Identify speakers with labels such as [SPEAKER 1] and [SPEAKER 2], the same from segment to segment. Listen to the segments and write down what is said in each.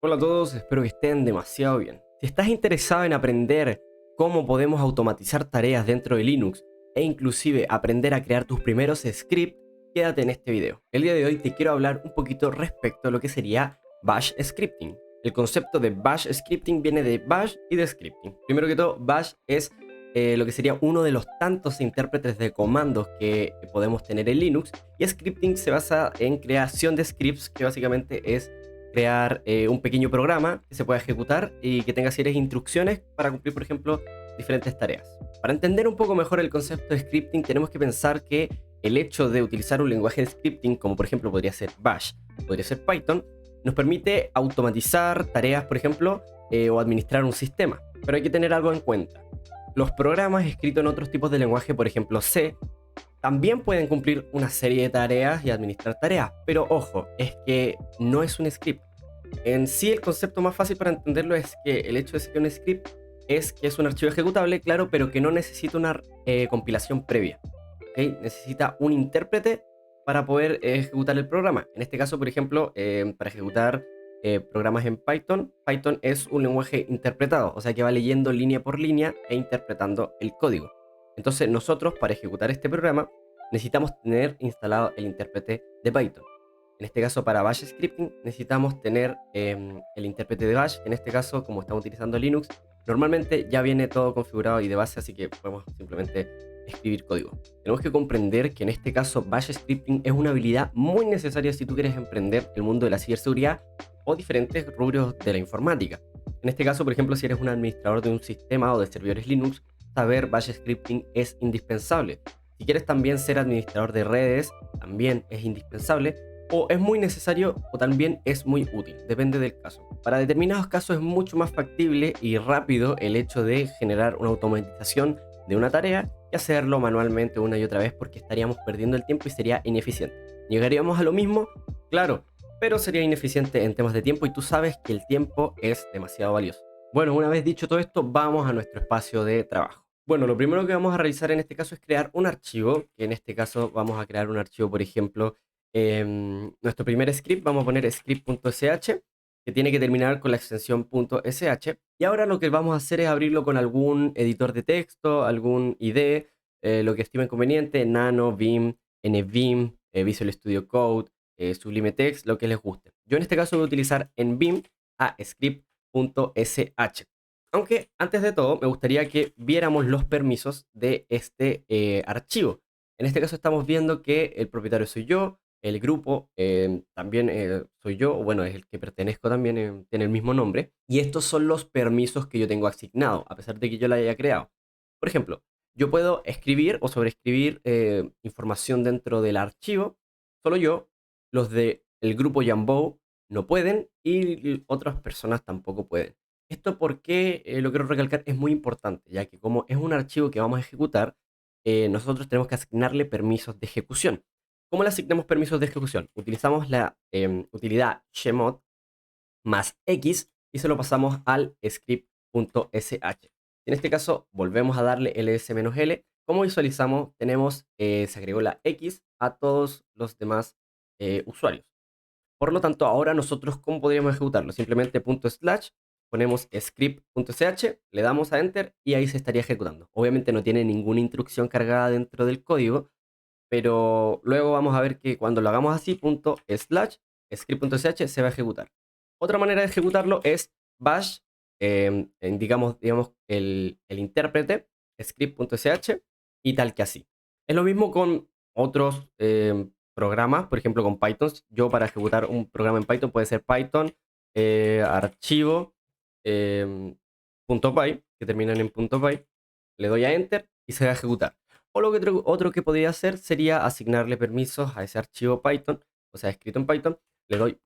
[SPEAKER 1] Hola a todos, espero que estén demasiado bien. Si estás interesado en aprender cómo podemos automatizar tareas dentro de Linux e inclusive aprender a crear tus primeros scripts, quédate en este video. El día de hoy te quiero hablar un poquito respecto a lo que sería Bash Scripting. El concepto de Bash Scripting viene de Bash y de Scripting. Primero que todo, Bash es lo que sería uno de los tantos intérpretes de comandos que podemos tener en Linux, y Scripting se basa en creación de scripts, que básicamente es crear un pequeño programa que se pueda ejecutar y que tenga ciertas instrucciones para cumplir, por ejemplo, diferentes tareas. Para entender un poco mejor el concepto de scripting, tenemos que pensar que el hecho de utilizar un lenguaje de scripting, como por ejemplo podría ser Bash, podría ser Python, nos permite automatizar tareas, por ejemplo, o administrar un sistema. Pero hay que tener algo en cuenta. Los programas escritos en otros tipos de lenguaje, por ejemplo C, también pueden cumplir una serie de tareas y administrar tareas, pero ojo, es que no es un script. En sí, el concepto más fácil para entenderlo es que el hecho de ser un script es que es un archivo ejecutable, claro, pero que no necesita una compilación previa. ¿Okay? Necesita un intérprete para poder ejecutar el programa. En este caso, por ejemplo, para ejecutar programas en Python, Python es un lenguaje interpretado, o sea que va leyendo línea por línea e interpretando el código. Entonces nosotros, para ejecutar este programa, necesitamos tener instalado el intérprete de Python. En este caso, para Bash Scripting, necesitamos tener el intérprete de Bash. En este caso, como estamos utilizando Linux, normalmente ya viene todo configurado y de base, así que podemos simplemente escribir código. Tenemos que comprender que en este caso Bash Scripting es una habilidad muy necesaria si tú quieres emprender el mundo de la ciberseguridad o diferentes rubros de la informática. En este caso, por ejemplo, si eres un administrador de un sistema o de servidores Linux, saber Bash Scripting es indispensable. Si quieres también ser administrador de redes, también es indispensable, o es muy necesario o también es muy útil, depende del caso. Para determinados casos es mucho más factible y rápido el hecho de generar una automatización de una tarea y hacerlo manualmente una y otra vez, porque estaríamos perdiendo el tiempo y sería ineficiente. ¿Llegaríamos a lo mismo? Claro, pero sería ineficiente en temas de tiempo, y tú sabes que el tiempo es demasiado valioso. Bueno, una vez dicho todo esto, vamos a nuestro espacio de trabajo. Bueno, lo primero que vamos a realizar en este caso es crear un archivo, que en este caso vamos a crear un archivo, por ejemplo, nuestro primer script, vamos a poner script.sh, que tiene que terminar con la extensión .sh. Y ahora lo que vamos a hacer es abrirlo con algún editor de texto, algún IDE, lo que estime conveniente, Nano, Vim, NVim, Visual Studio Code, Sublime Text, lo que les guste. Yo en este caso voy a utilizar en Vim a script.sh. Aunque antes de todo me gustaría que viéramos los permisos de este archivo. En este caso estamos viendo que el propietario soy yo, el grupo también soy yo, o bueno, es el que pertenezco también, tiene el mismo nombre. Y estos son los permisos que yo tengo asignado, a pesar de que yo la haya creado. Por ejemplo, yo puedo escribir o sobreescribir información dentro del archivo, solo yo. Los del grupo Jambo no pueden, y otras personas tampoco pueden. Esto porque lo quiero recalcar, es muy importante, ya que como es un archivo que vamos a ejecutar, nosotros tenemos que asignarle permisos de ejecución. ¿Cómo le asignamos permisos de ejecución? Utilizamos la utilidad chmod más x y se lo pasamos al script.sh. En este caso, volvemos a darle ls-l. Como visualizamos, tenemos, se agregó la x a todos los demás usuarios. Por lo tanto, ahora nosotros, ¿cómo podríamos ejecutarlo? Simplemente // ponemos script.sh, le damos a enter y ahí se estaría ejecutando. Obviamente no tiene ninguna instrucción cargada dentro del código, pero luego vamos a ver que cuando lo hagamos así, / script.sh, se va a ejecutar. Otra manera de ejecutarlo es bash, digamos el intérprete, script.sh, y tal que así. Es lo mismo con otros programas, por ejemplo con Python. Yo, para ejecutar un programa en Python, puede ser Python archivo .py, que terminan en .py, le doy a enter y se va a ejecutar. O lo que otro que podría hacer sería asignarle permisos a ese archivo Python, o sea, escrito en Python. Le doy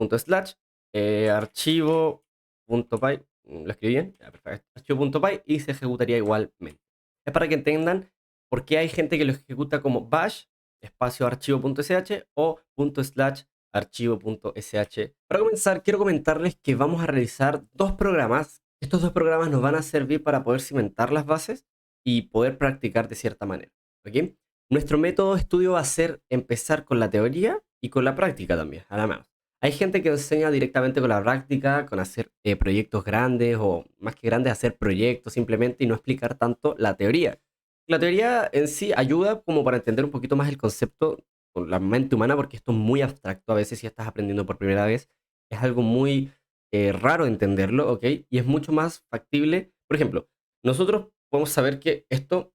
[SPEAKER 1] archivo.py, lo escribí bien, ya, perfecto, archivo.py, y se ejecutaría igualmente. Es para que entiendan por qué hay gente que lo ejecuta como bash, espacio archivo.sh o / archivo.sh. Para comenzar, quiero comentarles que vamos a realizar dos programas. Estos dos programas nos van a servir para poder cimentar las bases y poder practicar de cierta manera. ¿Ok? Nuestro método de estudio va a ser empezar con la teoría y con la práctica también, a la mano. Hay gente que enseña directamente con la práctica, con hacer proyectos grandes o más que grandes, hacer proyectos simplemente y no explicar tanto la teoría. La teoría en sí ayuda como para entender un poquito más el concepto con la mente humana, porque esto es muy abstracto a veces si estás aprendiendo por primera vez. Es algo muy raro entenderlo, ¿ok? Y es mucho más factible. Por ejemplo, nosotros podemos saber que esto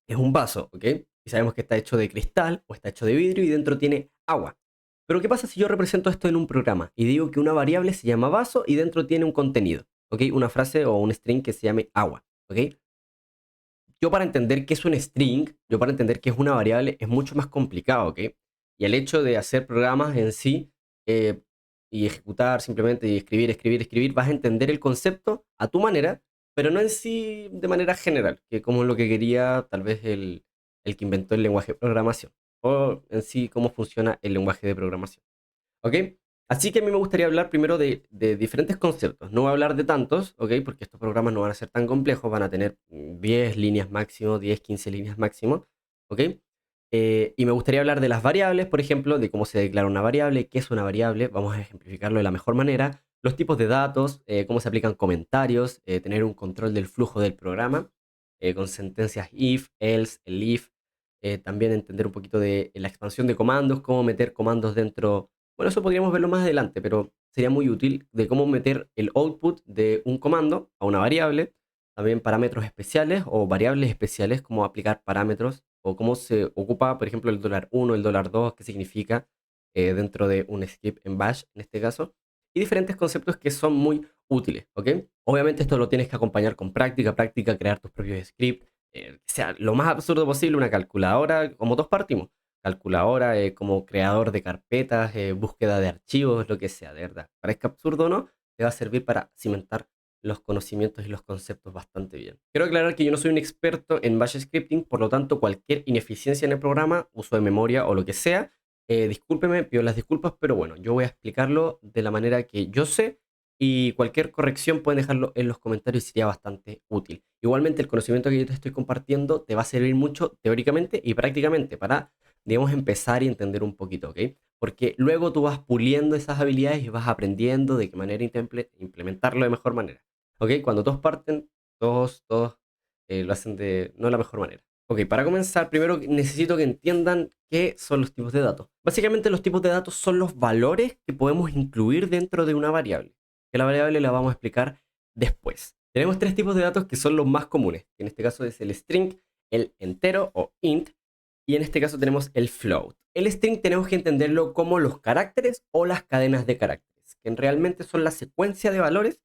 [SPEAKER 1] es un vaso, ¿ok? Y sabemos que está hecho de cristal o está hecho de vidrio y dentro tiene agua. Pero ¿qué pasa si yo represento esto en un programa y digo que una variable se llama vaso y dentro tiene un contenido, ¿ok? Una frase o un string que se llame agua, ¿ok? Yo para entender qué es un string, yo para entender qué es una variable es mucho más complicado, ¿ok? Y el hecho de hacer programas en sí eh, y ejecutar simplemente y escribir, escribir, escribir, vas a entender el concepto a tu manera, pero no en sí de manera general, que como es lo que quería tal vez el que inventó el lenguaje de programación, o en sí cómo funciona el lenguaje de programación. ¿Ok? Así que a mí me gustaría hablar primero de diferentes conceptos. No voy a hablar de tantos, ¿ok? Porque estos programas no van a ser tan complejos, van a tener 10 líneas máximo, 10, 15 líneas máximo, ¿ok? Y me gustaría hablar de las variables, por ejemplo, de cómo se declara una variable, qué es una variable, vamos a ejemplificarlo de la mejor manera, los tipos de datos, cómo se aplican comentarios, tener un control del flujo del programa, con sentencias if, else, el if, también entender un poquito de la expansión de comandos, cómo meter comandos dentro. Bueno, eso podríamos verlo más adelante, pero sería muy útil de cómo meter el output de un comando a una variable, también parámetros especiales o variables especiales, cómo aplicar parámetros o cómo se ocupa, por ejemplo, el $1, el $2, qué significa dentro de un script en Bash, en este caso, y diferentes conceptos que son muy útiles, ¿ok? Obviamente esto lo tienes que acompañar con práctica, práctica, crear tus propios scripts, que sea lo más absurdo posible, una calculadora, como todos partimos calculadora, como creador de carpetas, búsqueda de archivos, lo que sea, de verdad. Parezca absurdo o no, te va a servir para cimentar los conocimientos y los conceptos bastante bien. Quiero aclarar que yo no soy un experto en Bash Scripting, por lo tanto, cualquier ineficiencia en el programa, uso de memoria o lo que sea, discúlpeme, pido las disculpas, pero bueno, yo voy a explicarlo de la manera que yo sé y cualquier corrección pueden dejarlo en los comentarios y sería bastante útil. Igualmente, el conocimiento que yo te estoy compartiendo te va a servir mucho teóricamente y prácticamente para digamos, empezar y entender un poquito, ¿ok? Porque luego tú vas puliendo esas habilidades y vas aprendiendo de qué manera implementarlo de mejor manera, ¿ok? Cuando todos parten, todos lo hacen de no la mejor manera. Ok, para comenzar, primero necesito que entiendan qué son los tipos de datos. Básicamente los tipos de datos son los valores que podemos incluir dentro de una variable. Que la variable la vamos a explicar después. Tenemos tres tipos de datos que son los más comunes. Que en este caso es el string, el entero o int y en este caso tenemos el float. El string tenemos que entenderlo como los caracteres o las cadenas de caracteres, que realmente son la secuencia de valores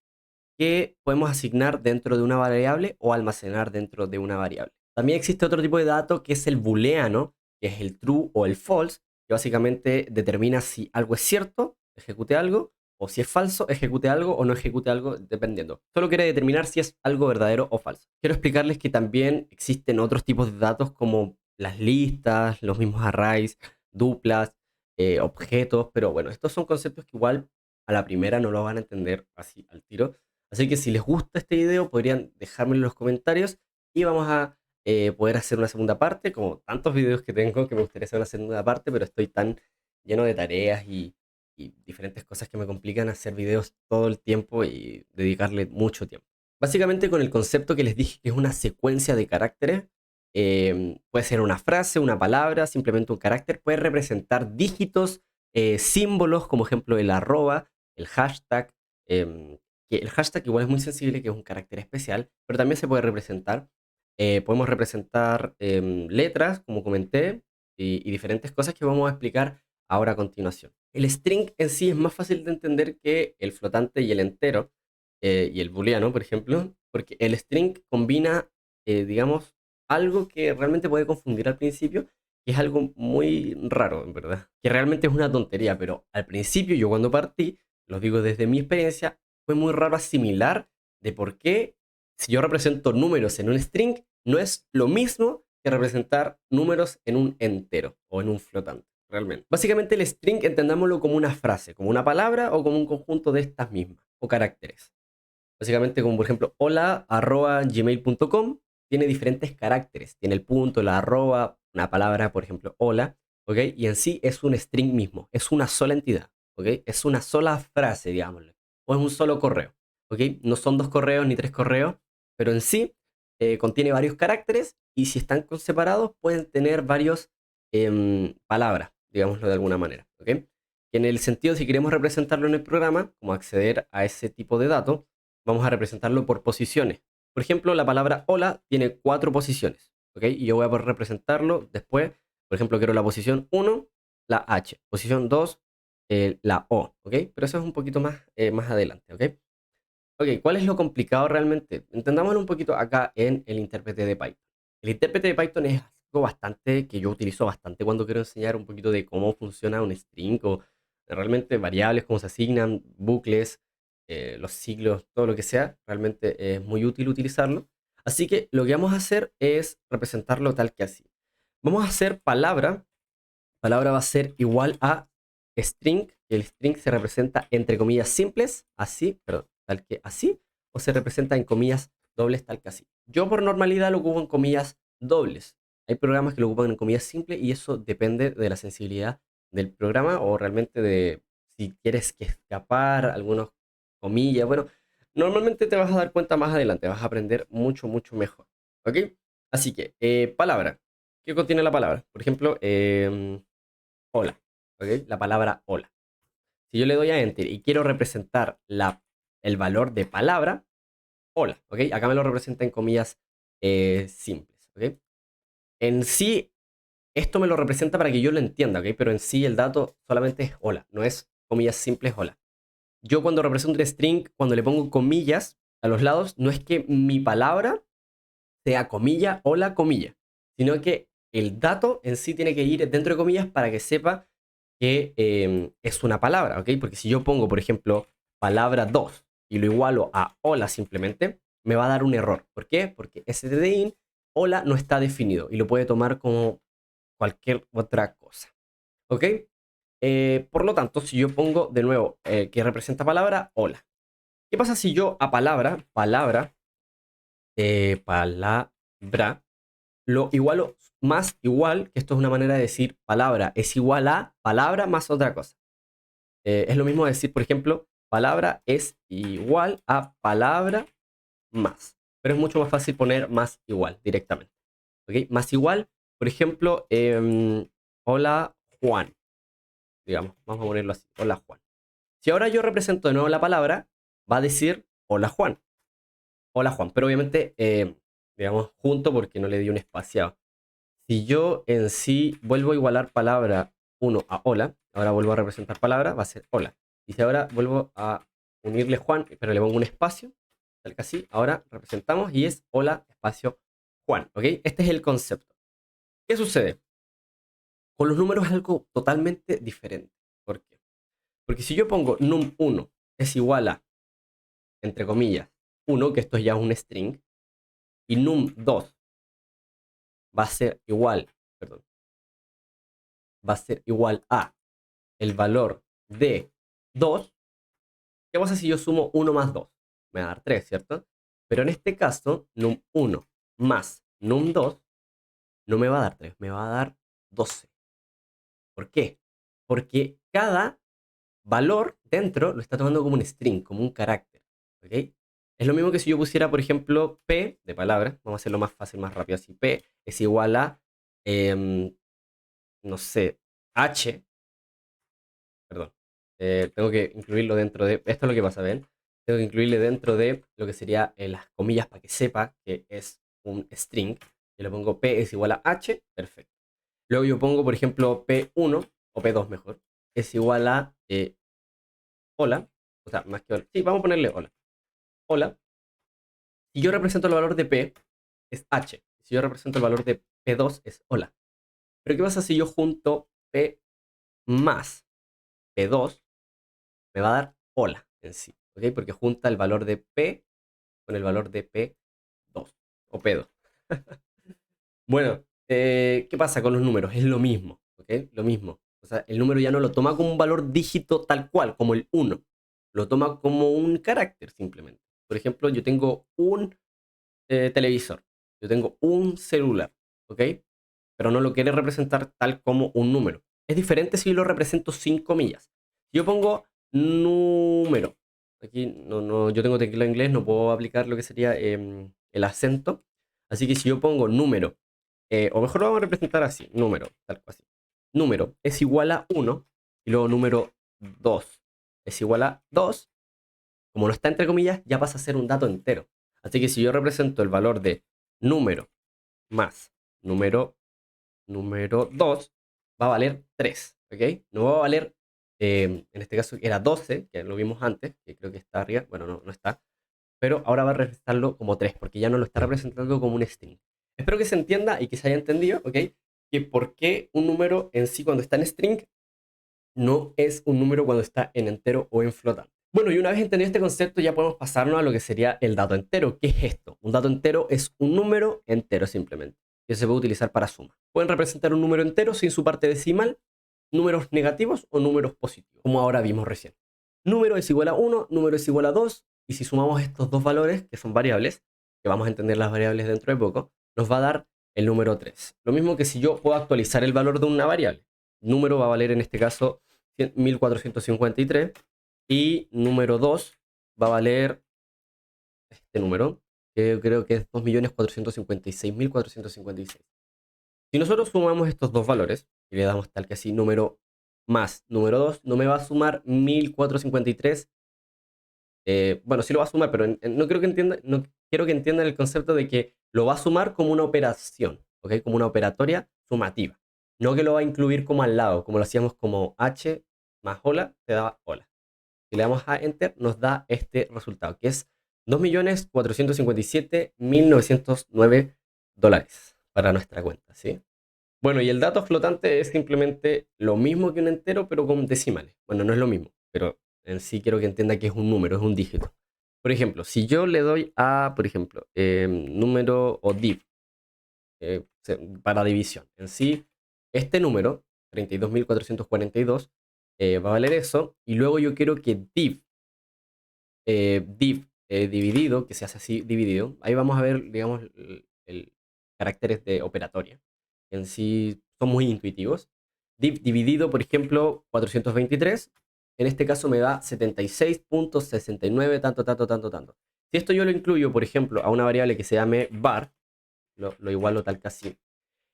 [SPEAKER 1] que podemos asignar dentro de una variable o almacenar dentro de una variable. También existe otro tipo de dato que es el booleano, que es el true o el false, que básicamente determina si algo es cierto, ejecute algo, o si es falso, ejecute algo o no ejecute algo, dependiendo. Solo quiere determinar si es algo verdadero o falso. Quiero explicarles que también existen otros tipos de datos como las listas, los mismos arrays, duplas, objetos, pero bueno, estos son conceptos que igual a la primera no lo van a entender así al tiro. Así que si les gusta este video, podrían dejármelo en los comentarios y vamos a poder hacer una segunda parte, como tantos videos que tengo que me gustaría hacer una segunda parte, pero estoy tan lleno de tareas y diferentes cosas que me complican hacer videos todo el tiempo y dedicarle mucho tiempo. Básicamente con el concepto que les dije que es una secuencia de caracteres, puede ser una frase, una palabra, simplemente un carácter, puede representar dígitos, símbolos, como ejemplo el arroba, el hashtag, em, que el hashtag igual es muy sensible, que es un carácter especial, pero también se puede representar. Podemos representar letras, como comenté, y diferentes cosas que vamos a explicar ahora a continuación. El string en sí es más fácil de entender que el flotante y el entero, y el booleano, por ejemplo, porque el string combina, digamos, algo que realmente puede confundir al principio, que es algo muy raro, en verdad, que realmente es una tontería, pero al principio yo cuando partí, lo digo desde mi experiencia, fue muy raro asimilar de por qué si yo represento números en un string, no es lo mismo que representar números en un entero o en un flotante, realmente. Básicamente el string entendámoslo como una frase, como una palabra o como un conjunto de estas mismas, o caracteres. Básicamente como por ejemplo hola arroba gmail.com tiene diferentes caracteres. Tiene el punto, la arroba, una palabra, por ejemplo, hola, ¿ok? Y en sí es un string mismo, es una sola entidad, ¿ok? Es una sola frase, digámoslo, o es un solo correo, ¿ok? No son 2 correos ni 3 correos, pero en sí contiene varios caracteres y si están separados pueden tener varios palabras, digámoslo de alguna manera, ¿ok? En el sentido, si queremos representarlo en el programa, como acceder a ese tipo de datos, vamos a representarlo por posiciones. Por ejemplo, la palabra hola tiene 4 posiciones, ¿ok? Y yo voy a poder representarlo después. Por ejemplo, quiero la posición 1, la H. Posición 2, la O, ¿ok? Pero eso es un poquito más adelante, ¿ok? Ok, ¿cuál es lo complicado realmente? Entendámoslo un poquito acá en el intérprete de Python. El intérprete de Python es algo bastante que yo utilizo bastante cuando quiero enseñar un poquito de cómo funciona un string o realmente variables, cómo se asignan, bucles, los siglos, todo lo que sea. Realmente es muy útil utilizarlo. Así que lo que vamos a hacer es representarlo tal que así. Vamos a hacer palabra va a ser igual a string. El string se representa entre comillas simples, así, perdón, tal que así, o se representa en comillas dobles, tal que así. Yo por normalidad lo ocupo en comillas dobles. Hay programas que lo ocupan en comillas simples y eso depende de la sensibilidad del programa o realmente de si quieres que escapar algunas comillas. Bueno, normalmente te vas a dar cuenta más adelante, vas a aprender mucho, mucho mejor. ¿Ok? Así que, palabra. ¿Qué contiene la palabra? Por ejemplo, hola, ¿ok? La palabra hola. Si yo le doy a Enter y quiero representar el valor de palabra, hola, ¿ok? Acá me lo representa en comillas simples, ¿ok? En sí, esto me lo representa para que yo lo entienda, ¿ok? Pero en sí el dato solamente es hola, no es comillas simples hola. Yo cuando represento un string, cuando le pongo comillas a los lados, no es que mi palabra sea comilla, hola, comilla, sino que el dato en sí tiene que ir dentro de comillas para que sepa que es una palabra, ¿ok? Porque si yo pongo, por ejemplo, palabra 2 y lo igualo a hola simplemente, me va a dar un error. ¿Por qué? Porque stdin, hola, no está definido y lo puede tomar como cualquier otra cosa, ¿ok? Por lo tanto, si yo pongo de nuevo que representa palabra, hola. ¿Qué pasa si yo a palabra, lo igualo más igual, que esto es una manera de decir palabra, es igual a palabra más otra cosa? Es lo mismo decir, por ejemplo, palabra es igual a palabra más. Pero es mucho más fácil poner más igual directamente. ¿Ok? Más igual, por ejemplo, hola Juan. Digamos, vamos a ponerlo así, hola Juan. Si ahora yo represento de nuevo la palabra, va a decir hola Juan. Hola Juan. Pero obviamente, digamos, junto porque no le di un espaciado. Si yo en sí vuelvo a igualar palabra 1 a hola, ahora vuelvo a representar palabra, va a ser hola. Y si ahora vuelvo a unirle Juan, pero le pongo un espacio, tal que así, ahora representamos y es hola espacio Juan, ¿ok? Este es el concepto. ¿Qué sucede? Con los números es algo totalmente diferente. ¿Por qué? Porque si yo pongo num1 es igual a, entre comillas, 1, que esto ya es un string, y num2 va a ser igual, perdón, va a ser igual a el valor de 2. ¿Qué pasa si yo sumo 1 más 2? Me va a dar 3, ¿cierto? Pero en este caso, num1 más num2 no me va a dar 3, me va a dar 12. ¿Por qué? Porque cada valor dentro lo está tomando como un string, como un carácter. ¿Ok? Es lo mismo que si yo pusiera, por ejemplo, P de palabra. Vamos a hacerlo más fácil, más rápido así. P es igual a, em, no sé, H. Perdón. Tengo que incluirlo dentro de. Esto es lo que pasa, ¿ven? Tengo que incluirle dentro de lo que sería las comillas para que sepa que es un string. Yo le pongo P es igual a H, perfecto. Luego yo pongo, por ejemplo, P1 o P2 mejor, es igual a hola. O sea, más que hola. Sí, vamos a ponerle hola. Hola. Si yo represento el valor de P, es H. Si yo represento el valor de P2, es hola. Pero ¿qué pasa si yo junto P más P2? Me va a dar hola en sí, ¿ok? Porque junta el valor de P con el valor de P2 o P2. Bueno, ¿qué pasa con los números? Es lo mismo, ¿ok? Lo mismo. O sea, el número ya no lo toma como un valor dígito tal cual, como el 1. Lo toma como un carácter simplemente. Por ejemplo, yo tengo un televisor, yo tengo un celular, ¿ok? Pero no lo quiere representar tal como un número. Es diferente si lo represento sin comillas. Si yo pongo número, aquí yo tengo teclado inglés, no puedo aplicar lo que sería el acento. Así que si yo pongo número, o mejor lo vamos a representar así, número, tal cual así. Número es igual a 1 y luego número 2 es igual a 2. Como no está entre comillas, ya pasa a ser un dato entero. Así que si yo represento el valor de número más número, número 2, va a valer 3, ¿ok? No va a valer, en este caso era 12, que lo vimos antes, que creo que está arriba, bueno, no está, pero ahora va a representarlo como 3, porque ya no lo está representando como un string. Espero que se entienda y que se haya entendido, ¿ok? Que por qué un número en sí cuando está en string no es un número cuando está en entero o en flotante. Bueno, y una vez entendido este concepto ya podemos pasarnos a lo que sería el dato entero. ¿Qué es esto? Un dato entero es un número entero simplemente, que se puede utilizar para suma. Pueden representar un número entero sin su parte decimal, números negativos o números positivos, como ahora vimos recién. Número es igual a 1, número es igual a 2, y si sumamos estos dos valores, que son variables, que vamos a entender las variables dentro de poco, nos va a dar el número 3. Lo mismo que si yo puedo actualizar el valor de una variable. Número va a valer en este caso 1453 y número 2 va a valer este número, que yo creo que es 2.456.456. Si nosotros sumamos estos dos valores y le damos tal que así número más número 2, no me va a sumar 1453. Bueno, sí lo va a sumar, pero no creo que entienda, no quiero que entiendan el concepto de que lo va a sumar como una operación, ¿ok? Como una operatoria sumativa. No que lo va a incluir como al lado, como lo hacíamos como h más hola, te da hola. Si le damos a Enter, nos da este resultado, que es 2.457.909 dólares para nuestra cuenta, ¿sí? Bueno, y el dato flotante es simplemente lo mismo que un entero, pero con decimales. Bueno, no es lo mismo, pero en sí quiero que entienda que es un número, es un dígito. Por ejemplo, si yo le doy a, por ejemplo, número o div para división, en sí, este número, 32.442, va a valer eso, y luego yo quiero que div dividido, que se hace así dividido, ahí vamos a ver, digamos, caracteres de operatoria. En sí son muy intuitivos. Div dividido, por ejemplo, 423, en este caso me da 76.69, tanto, tanto, tanto, tanto. Si esto yo lo incluyo, por ejemplo, a una variable que se llame var, lo igualo tal que así,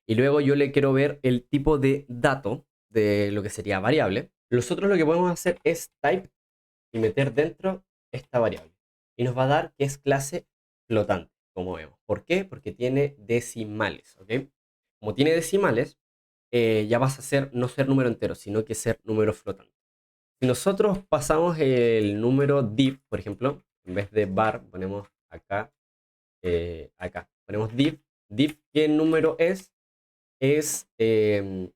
[SPEAKER 1] y luego yo le quiero ver el tipo de dato de lo que sería variable, nosotros lo que podemos hacer es type y meter dentro esta variable. Y nos va a dar que es clase flotante, como vemos. ¿Por qué? Porque tiene decimales, ¿ok? Como tiene decimales, ya vas a ser, no ser número entero, sino que ser número flotante. Si nosotros pasamos el número div, por ejemplo, en vez de var, ponemos acá, acá, ponemos div, ¿qué número es? Es,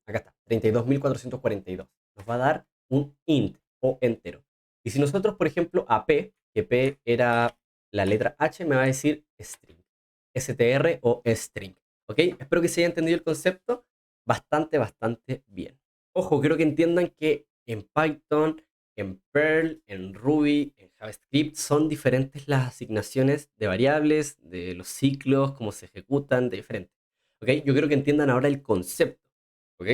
[SPEAKER 1] acá está, 32.442. Nos va a dar un int o entero. Y si nosotros, por ejemplo, a P, que P era la letra H, me va a decir string, str o string. ¿Ok? Espero que se haya entendido el concepto bastante, bastante bien. Ojo, quiero que entiendan que en Python, en Perl, en Ruby, en JavaScript son diferentes las asignaciones de variables, de los ciclos, cómo se ejecutan, de diferentes. ¿Ok? Yo quiero que entiendan ahora el concepto, ¿ok?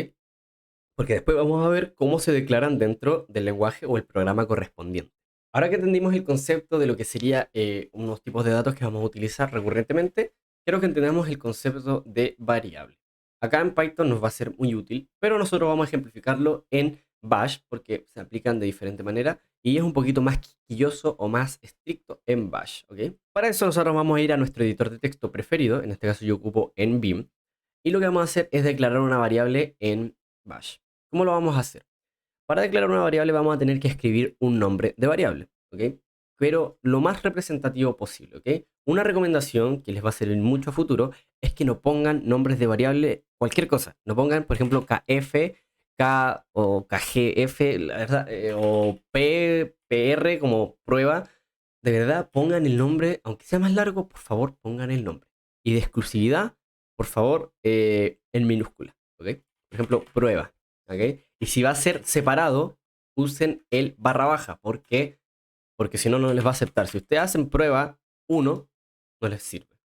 [SPEAKER 1] Porque después vamos a ver cómo se declaran dentro del lenguaje o el programa correspondiente. Ahora que entendimos el concepto de lo que sería unos tipos de datos que vamos a utilizar recurrentemente, quiero que entendamos el concepto de variable. Acá en Python nos va a ser muy útil, pero nosotros vamos a ejemplificarlo en Bash porque se aplican de diferente manera y es un poquito más quisquilloso o más estricto en Bash, ¿ok? Para eso nosotros vamos a ir a nuestro editor de texto preferido, en este caso yo ocupo NVim, y lo que vamos a hacer es declarar una variable en Bash. ¿Cómo lo vamos a hacer? Para declarar una variable vamos a tener que escribir un nombre de variable, ¿ok? Pero lo más representativo posible, ¿ok? Una recomendación que les va a servir mucho a futuro es que no pongan nombres de variable cualquier cosa. No pongan, por ejemplo, KF, K o KGF, la verdad, o PR como prueba. De verdad, pongan el nombre, aunque sea más largo, por favor, pongan el nombre. Y de exclusividad, por favor, en minúscula, ¿ok? Por ejemplo, prueba, ¿ok? Y si va a ser separado, usen el barra baja. ¿Por qué? Porque si no, no les va a aceptar. Si ustedes hacen prueba 1, no les sirve.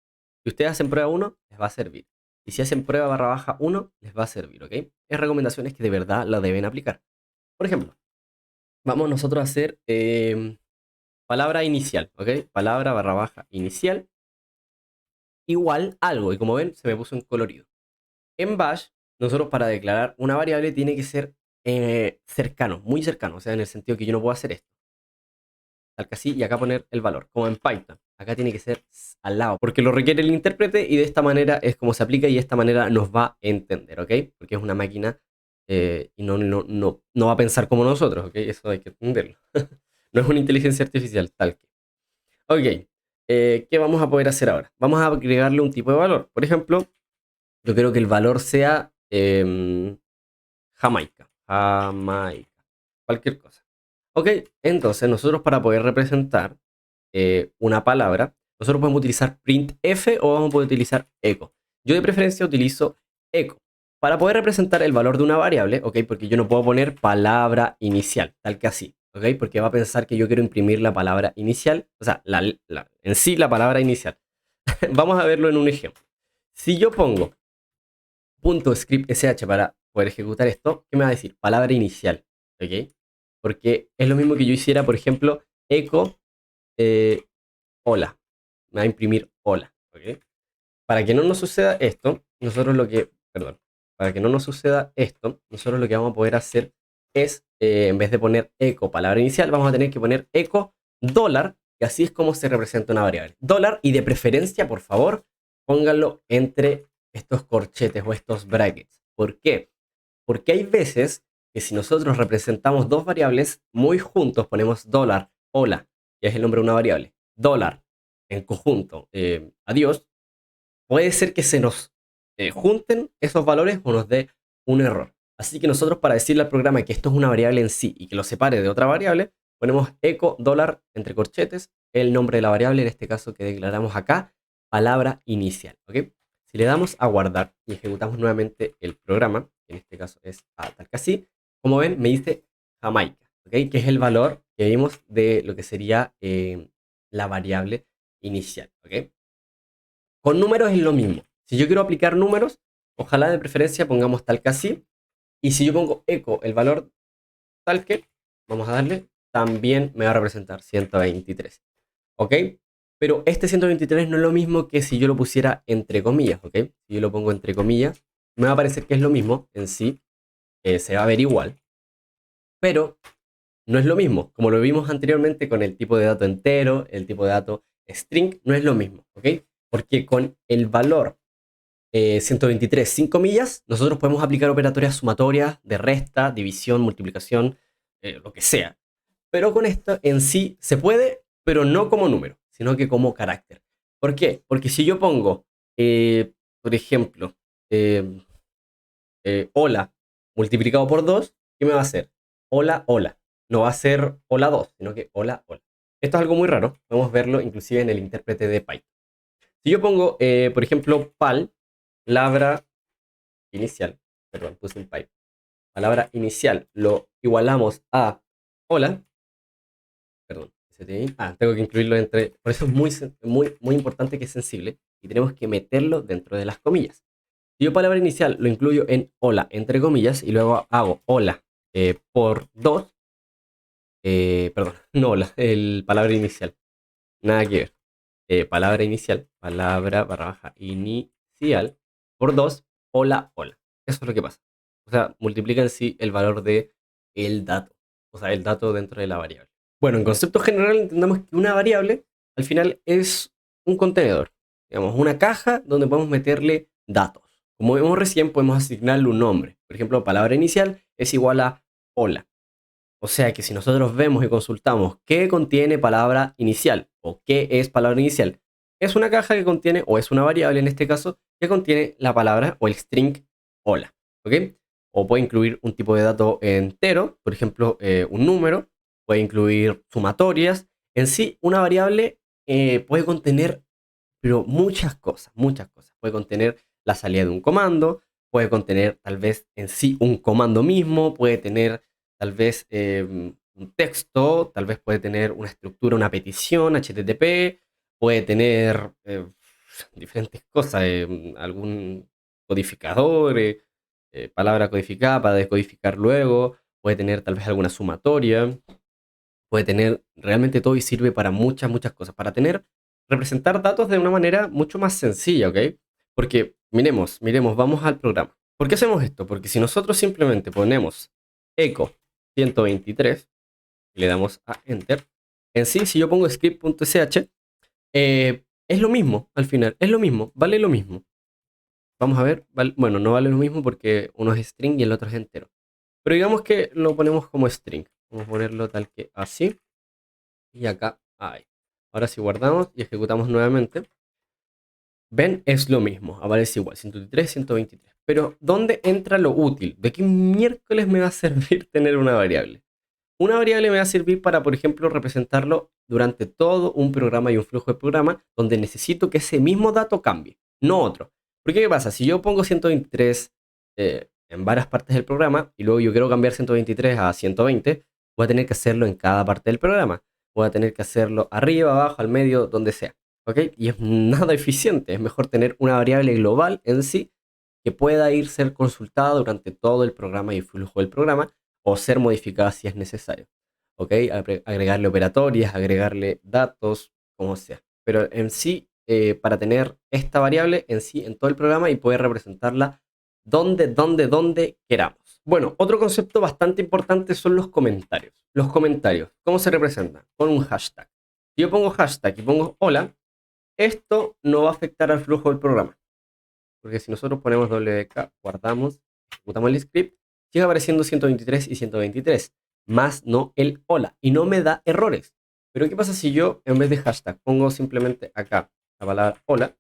[SPEAKER 1] Si ustedes hacen prueba 1, les va a servir. Y si hacen prueba barra baja 1, les va a servir, ¿ok? Es recomendaciones que de verdad la deben aplicar. Por ejemplo, vamos nosotros a hacer palabra inicial, ¿ok? Palabra barra baja inicial igual algo. Y como ven, se me puso en colorido. En Bash, nosotros para declarar una variable tiene que ser cercano, muy cercano. O sea, en el sentido que yo no puedo hacer esto, tal que así, y acá poner el valor, como en Python. Acá tiene que ser al lado, porque lo requiere el intérprete y de esta manera es como se aplica y de esta manera nos va a entender, ¿ok? Porque es una máquina y no va a pensar como nosotros, ¿ok? Eso hay que entenderlo. No es una inteligencia artificial tal que. Ok, ¿qué vamos a poder hacer ahora? Vamos a agregarle un tipo de valor. Por ejemplo, yo quiero que el valor sea Jamaica. Jamaica. Cualquier cosa. Ok, entonces nosotros para poder representar una palabra, nosotros podemos utilizar printf o vamos a poder utilizar echo. Yo de preferencia utilizo echo. Para poder representar el valor de una variable, ok, porque yo no puedo poner palabra inicial, tal que así, ok, porque va a pensar que yo quiero imprimir la palabra inicial, o sea, en sí la palabra inicial. Vamos a verlo en un ejemplo. Si yo pongo .script.sh para poder ejecutar esto, ¿qué me va a decir? Palabra inicial, ¿ok? Porque es lo mismo que yo hiciera, por ejemplo, echo hola. Me va a imprimir hola, ¿ok? Para que no nos suceda esto, perdón, para que no nos suceda esto, nosotros lo que vamos a poder hacer es, en vez de poner echo palabra inicial, vamos a tener que poner echo dólar, y así es como se representa una variable. Dólar, y de preferencia, por favor, pónganlo entre estos corchetes o estos brackets. ¿Por qué? Porque hay veces que si nosotros representamos dos variables muy juntos, ponemos dólar, hola, que es el nombre de una variable, dólar en conjunto, adiós, puede ser que se nos junten esos valores o nos dé un error. Así que nosotros para decirle al programa que esto es una variable en sí y que lo separe de otra variable, ponemos echo dólar entre corchetes, el nombre de la variable, en este caso que declaramos acá, palabra inicial. ¿Ok? Si le damos a guardar y ejecutamos nuevamente el programa, que en este caso es tal que así, como ven me dice Jamaica, ¿ok? Que es el valor que vimos de lo que sería la variable inicial. ¿Ok? Con números es lo mismo. Si yo quiero aplicar números, ojalá de preferencia pongamos tal que así. Y si yo pongo echo el valor tal que, vamos a darle, también me va a representar 123. ¿Ok? Pero este 123 no es lo mismo que si yo lo pusiera entre comillas. ¿Ok? Si yo lo pongo entre comillas, me va a parecer que es lo mismo en sí. Se va a ver igual. Pero no es lo mismo. Como lo vimos anteriormente con el tipo de dato entero, el tipo de dato string, no es lo mismo. ¿Ok? Porque con el valor 123 sin comillas, nosotros podemos aplicar operatorias sumatorias de resta, división, multiplicación, lo que sea. Pero con esto en sí se puede, pero no como número, sino que como carácter. ¿Por qué? Porque si yo pongo, por ejemplo, eh, hola multiplicado por 2, ¿qué me va a hacer? Hola, hola. No va a ser hola 2, sino que hola, hola. Esto es algo muy raro. Podemos verlo inclusive en el intérprete de Python. Si yo pongo, por ejemplo, palabra inicial, perdón, puse un pipe, palabra inicial, lo igualamos a hola, perdón, tengo que incluirlo entre, por eso es muy importante que es sensible y tenemos que meterlo dentro de las comillas. Si yo palabra inicial lo incluyo en hola, entre comillas, y luego hago hola por 2, perdón, no hola, el palabra inicial, nada que ver. Palabra inicial, palabra barra baja inicial, por 2 hola, hola. Eso es lo que pasa. O sea, multiplica en sí el valor de el dato. O sea, el dato dentro de la variable. Bueno, en concepto general entendamos que una variable al final es un contenedor. Digamos, una caja donde podemos meterle datos. Como vimos recién, podemos asignarle un nombre. Por ejemplo, palabra inicial es igual a hola. O sea que si nosotros vemos y consultamos qué contiene palabra inicial o qué es palabra inicial, es una caja que contiene, o es una variable en este caso, que contiene la palabra o el string hola. ¿Ok? O puede incluir un tipo de dato entero, por ejemplo, un número, puede incluir sumatorias. En sí, una variable puede contener, pero muchas cosas, muchas cosas. Puede contener la salida de un comando, puede contener tal vez en sí un comando mismo, puede tener tal vez un texto, tal vez puede tener una estructura, una petición, HTTP, puede tener diferentes cosas, algún codificador, palabra codificada para decodificar luego, puede tener tal vez alguna sumatoria, puede tener realmente todo y sirve para muchas, muchas cosas. Para representar datos de una manera mucho más sencilla, ¿ok? Porque miremos, vamos al programa. ¿Por qué hacemos esto? Porque si nosotros simplemente ponemos echo 123 y le damos a enter, en sí, si yo pongo script.sh, es lo mismo al final, es lo mismo, vale lo mismo. Vamos a ver, bueno, no vale lo mismo porque uno es string y el otro es entero. Pero digamos que lo ponemos como string. Vamos a ponerlo tal que así. Y acá hay. Ahora si guardamos y ejecutamos nuevamente, ven, es lo mismo, aparece igual, 123, 123. Pero ¿dónde entra lo útil? ¿De qué miércoles me va a servir tener una variable? Una variable me va a servir para, por ejemplo, representarlo durante todo un programa y un flujo de programa donde necesito que ese mismo dato cambie, no otro. Porque ¿qué pasa? Si yo pongo 123 en varias partes del programa y luego yo quiero cambiar 123 a 120, voy a tener que hacerlo en cada parte del programa. Voy a tener que hacerlo arriba, abajo, al medio, donde sea. ¿Ok? Y es nada eficiente. Es mejor tener una variable global en sí que pueda ser consultada durante todo el programa y el flujo del programa o ser modificada si es necesario. ¿Ok? Agregarle operatorias, agregarle datos, como sea. Pero en sí, para tener esta variable en sí en todo el programa y poder representarla donde queramos. Bueno, otro concepto bastante importante son los comentarios. Los comentarios, ¿cómo se representan? Con un hashtag. Si yo pongo hashtag y pongo hola, esto no va a afectar al flujo del programa. Porque si nosotros ponemos WK, guardamos, ejecutamos el script, sigue apareciendo 123 y 123, más no el hola, y no me da errores. Pero ¿qué pasa si yo, en vez de hashtag, pongo simplemente acá la palabra hola?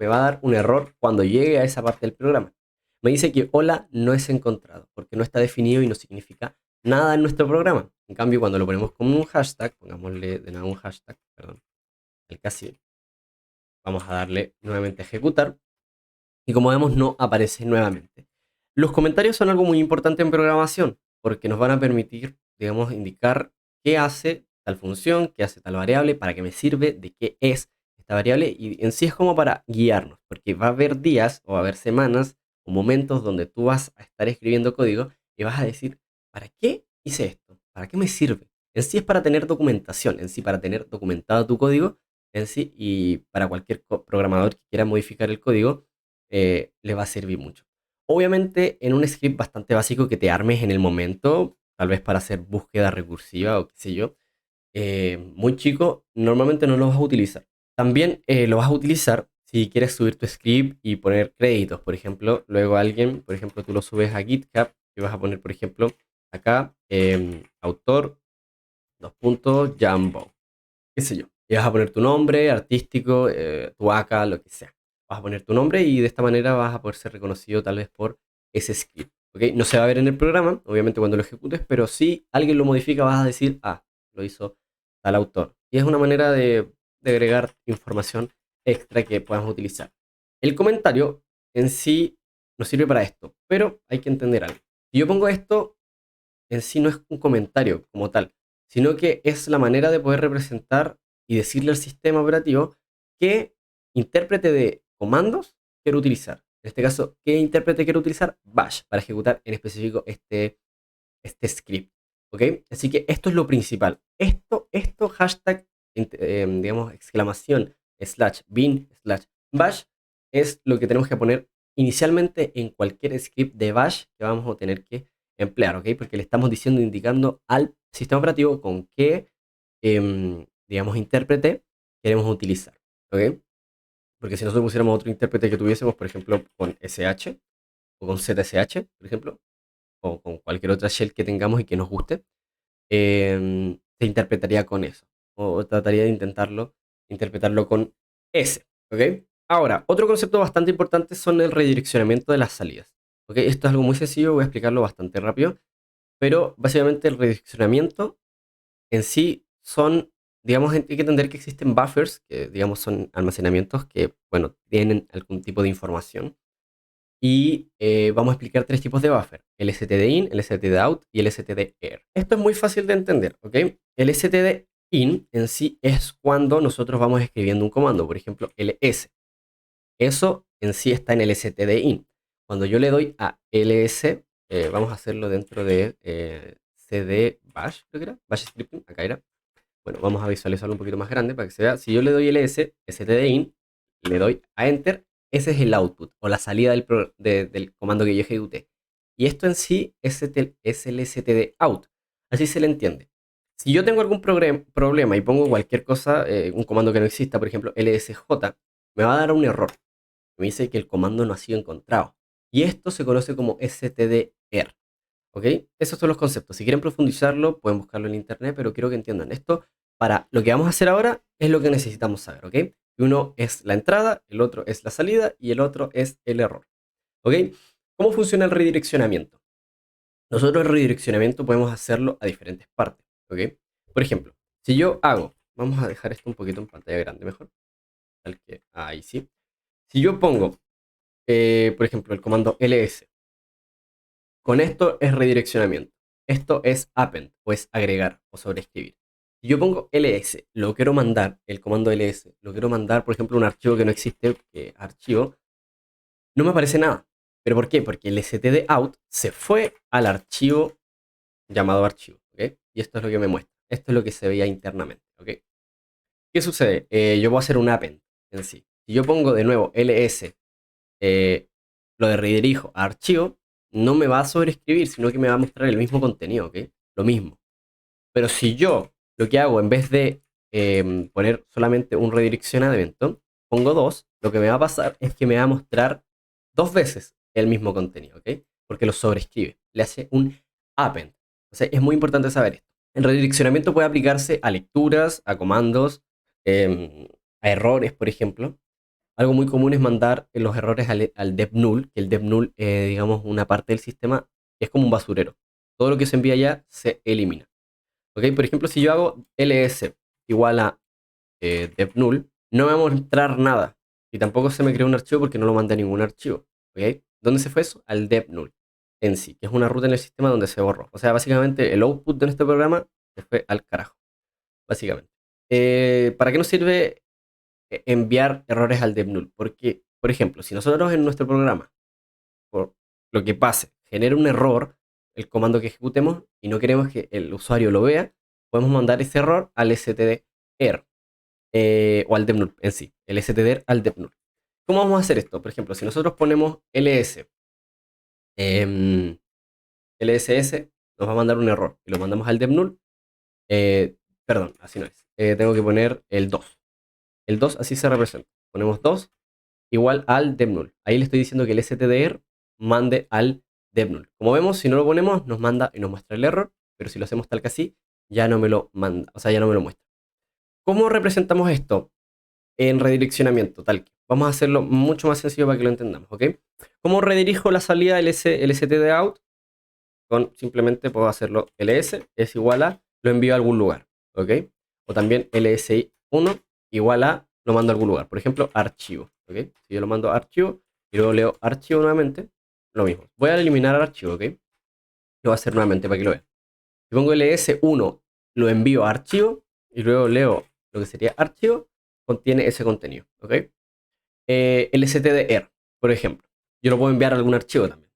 [SPEAKER 1] Me va a dar un error cuando llegue a esa parte del programa. Me dice que hola no es encontrado, porque no está definido y no significa nada en nuestro programa. En cambio, cuando lo ponemos como un hashtag, pongámosle de nuevo un hashtag, perdón, el casi, vamos a darle nuevamente a ejecutar, y como vemos no aparece nuevamente. Los comentarios son algo muy importante en programación porque nos van a permitir, digamos, indicar qué hace tal función, qué hace tal variable, para qué me sirve, de qué es esta variable y en sí es como para guiarnos, porque va a haber días o va a haber semanas o momentos donde tú vas a estar escribiendo código y vas a decir, ¿para qué hice esto? ¿Para qué me sirve? En sí es para tener documentación, en sí para tener documentado tu código, en sí y para cualquier programador que quiera modificar el código le va a servir mucho. Obviamente en un script bastante básico que te armes en el momento, tal vez para hacer búsqueda recursiva o qué sé yo, muy chico, normalmente no lo vas a utilizar. También lo vas a utilizar si quieres subir tu script y poner créditos, por ejemplo, luego alguien, por ejemplo, tú lo subes a GitHub y vas a poner, por ejemplo, acá, autor, dos puntos, Jambo, qué sé yo. Y vas a poner tu nombre artístico, tu AK, lo que sea. Vas a poner tu nombre y de esta manera vas a poder ser reconocido tal vez por ese script. ¿Ok? No se va a ver en el programa, obviamente cuando lo ejecutes, pero si alguien lo modifica vas a decir, ah, lo hizo tal autor. Y es una manera de agregar información extra que podamos utilizar. El comentario en sí nos sirve para esto, pero hay que entender algo. Si yo pongo esto, en sí no es un comentario como tal, sino que es la manera de poder representar y decirle al sistema operativo qué intérprete de comandos quiero utilizar. En este caso, ¿qué intérprete quiero utilizar? Bash, para ejecutar en específico este script. ¿Ok? Así que esto es lo principal. Esto hashtag, digamos, exclamación, slash bin, slash bash, es lo que tenemos que poner inicialmente en cualquier script de bash que vamos a tener que emplear, ¿ok? Porque le estamos diciendo, indicando al sistema operativo con qué, digamos, intérprete queremos utilizar, ¿ok? Porque si nosotros pusiéramos otro intérprete que tuviésemos, por ejemplo, con SH o con ZSH, por ejemplo, o con cualquier otra shell que tengamos y que nos guste, se interpretaría con eso. O trataría de interpretarlo con S, ¿ok? Ahora, otro concepto bastante importante son el redireccionamiento de las salidas. ¿Ok? Esto es algo muy sencillo, voy a explicarlo bastante rápido. Pero básicamente el redireccionamiento en sí son, digamos, hay que entender que existen buffers, que digamos son almacenamientos que, bueno, tienen algún tipo de información. Y vamos a explicar tres tipos de buffer: el stdin, el stdout y el stdir. Esto es muy fácil de entender, ¿ok? El stdin en sí es cuando nosotros vamos escribiendo un comando, por ejemplo, ls. Eso en sí está en el stdin. Cuando yo le doy a ls Vamos a hacerlo dentro de cd bash, creo que era, bash scripting, acá era. Bueno, vamos a visualizarlo un poquito más grande para que se vea. Si yo le doy ls, stdin, le doy a enter, ese es el output o la salida del comando que yo ejecuté. Y esto en sí es el stdout. Así se le entiende. Si yo tengo algún problema y pongo cualquier cosa, un comando que no exista, por ejemplo lsj, me va a dar un error. Me dice que el comando no ha sido encontrado. Y esto se conoce como stdr. ¿Ok? Esos son los conceptos. Si quieren profundizarlo, pueden buscarlo en internet, pero quiero que entiendan esto. Para lo que vamos a hacer ahora es lo que necesitamos saber, ¿ok? Uno es la entrada, el otro es la salida y el otro es el error, ¿ok? ¿Cómo funciona el redireccionamiento? Nosotros el redireccionamiento podemos hacerlo a diferentes partes, ¿ok? Por ejemplo, si yo hago, vamos a dejar esto un poquito en pantalla grande mejor, tal que ahí sí. Si yo pongo, por ejemplo, el comando ls, con esto es redireccionamiento. Esto es append, o es agregar o sobreescribir. Si yo pongo ls, lo quiero mandar, el comando ls, lo quiero mandar, por ejemplo, un archivo que no existe, que archivo, no me aparece nada. ¿Pero por qué? Porque el stdout se fue al archivo llamado archivo, ¿ok? Y esto es lo que me muestra. Esto es lo que se veía internamente, ¿ok? ¿Qué sucede? Yo voy a hacer un append en sí. Si yo pongo de nuevo ls, lo de redirijo a archivo, no me va a sobreescribir, sino que me va a mostrar el mismo contenido, ¿ok? Lo mismo. Pero si yo lo que hago, en vez de poner solamente un redirección a evento, pongo dos, lo que me va a pasar es que me va a mostrar dos veces el mismo contenido, ¿ok? Porque lo sobreescribe, le hace un append. O sea, es muy importante saber esto. El redireccionamiento puede aplicarse a lecturas, a comandos, a errores, por ejemplo. Algo muy común es mandar los errores al dev null, que el dev null, digamos, una parte del sistema es como un basurero. Todo lo que se envía allá se elimina. ¿Ok? Por ejemplo, si yo hago ls igual a dev null, no me va a mostrar nada. Y tampoco se me creó un archivo porque no lo mandé a ningún archivo. ¿Ok? ¿Dónde se fue eso? Al dev null en sí, que es una ruta en el sistema donde se borró. O sea, básicamente el output de nuestro programa se fue al carajo. Básicamente. ¿Para qué nos sirve enviar errores al dev null? Porque, por ejemplo, si nosotros en nuestro programa, por lo que pase, genera un error, el comando que ejecutemos, y no queremos que el usuario lo vea, podemos mandar ese error al stdr o al dev null en sí, el stdr al dev null. ¿Cómo vamos a hacer esto? Por ejemplo, si nosotros ponemos em, lss, nos va a mandar un error y lo mandamos al dev null. Perdón, así no es. Tengo que poner el 2. El 2 así se representa. Ponemos 2 igual al dev null. Ahí le estoy diciendo que el stdr mande al dev null. Como vemos, si no lo ponemos, nos manda y nos muestra el error, pero si lo hacemos tal que así, ya no me lo manda, o sea, ya no me lo muestra. ¿Cómo representamos esto en redireccionamiento? Tal que vamos a hacerlo mucho más sencillo para que lo entendamos, ¿ok? ¿Cómo redirijo la salida del stdout? Simplemente puedo hacerlo ls es igual a lo envío a algún lugar, ¿ok? O también ls1 igual a lo mando a algún lugar. Por ejemplo, archivo, ¿ok? Si yo lo mando a archivo y luego leo archivo nuevamente, lo mismo. Voy a eliminar el archivo, ¿ok? Lo voy a hacer nuevamente para que lo vean. Si pongo ls1, lo envío a archivo y luego leo lo que sería archivo, contiene ese contenido, ¿ok? lstdr, por ejemplo, yo lo puedo enviar a algún archivo también.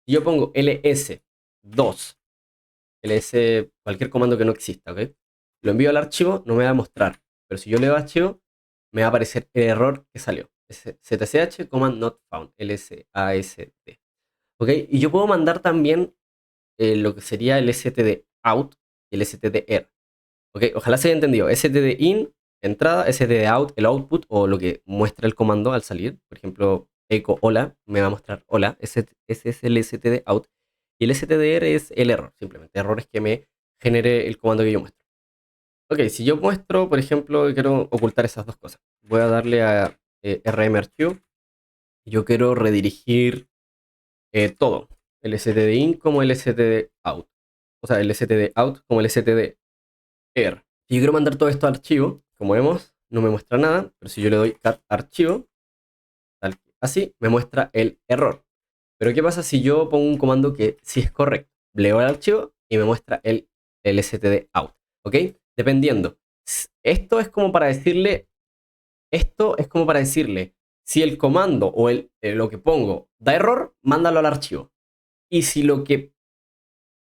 [SPEAKER 1] Si yo pongo ls2, cualquier comando que no exista, ¿ok? Lo envío al archivo, no me va a mostrar. Pero si yo leo archivo, me va a aparecer el error que salió. ZCH command not found, LSASD. ¿Ok? Y yo puedo mandar también lo que sería el stdout y el stdr. ¿Ok? Ojalá se haya entendido. stdin, entrada, stdout, el output o lo que muestra el comando al salir. Por ejemplo, echo hola, me va a mostrar hola. Ese es el stdout. Y el stdr es el error, simplemente errores que me genere el comando que yo muestro. Ok, si yo muestro, por ejemplo, quiero ocultar esas dos cosas. Voy a darle a rmarchivo. Yo quiero redirigir todo, el stdin como el stdout. O sea, el stdout como el stdr. Si yo quiero mandar todo esto a archivo, como vemos, no me muestra nada, pero si yo le doy cat archivo, así, me muestra el error. Pero ¿qué pasa si yo pongo un comando que sí es correcto? Leo el archivo y me muestra el stdout, ¿ok? Dependiendo. Esto es como para decirle, si el comando o lo que pongo da error, mándalo al archivo. Y si lo que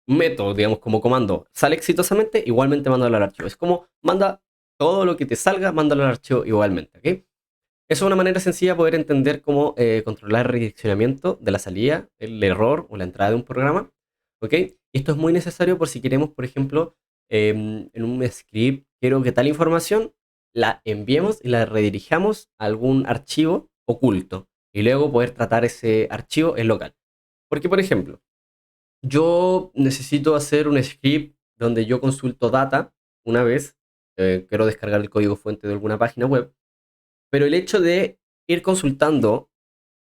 [SPEAKER 1] meto, digamos, como comando sale exitosamente, igualmente mándalo al archivo. Es como manda todo lo que te salga, mándalo al archivo igualmente, ¿ok? Eso es una manera sencilla de poder entender cómo controlar el redireccionamiento de la salida, el error o la entrada de un programa. ¿Ok? Esto es muy necesario por si queremos, por ejemplo, en un script, quiero que tal información la enviemos y la redirijamos a algún archivo oculto y luego poder tratar ese archivo en local. Porque, por ejemplo, yo necesito hacer un script donde yo consulto data una vez, quiero descargar el código fuente de alguna página web, pero el hecho de ir consultando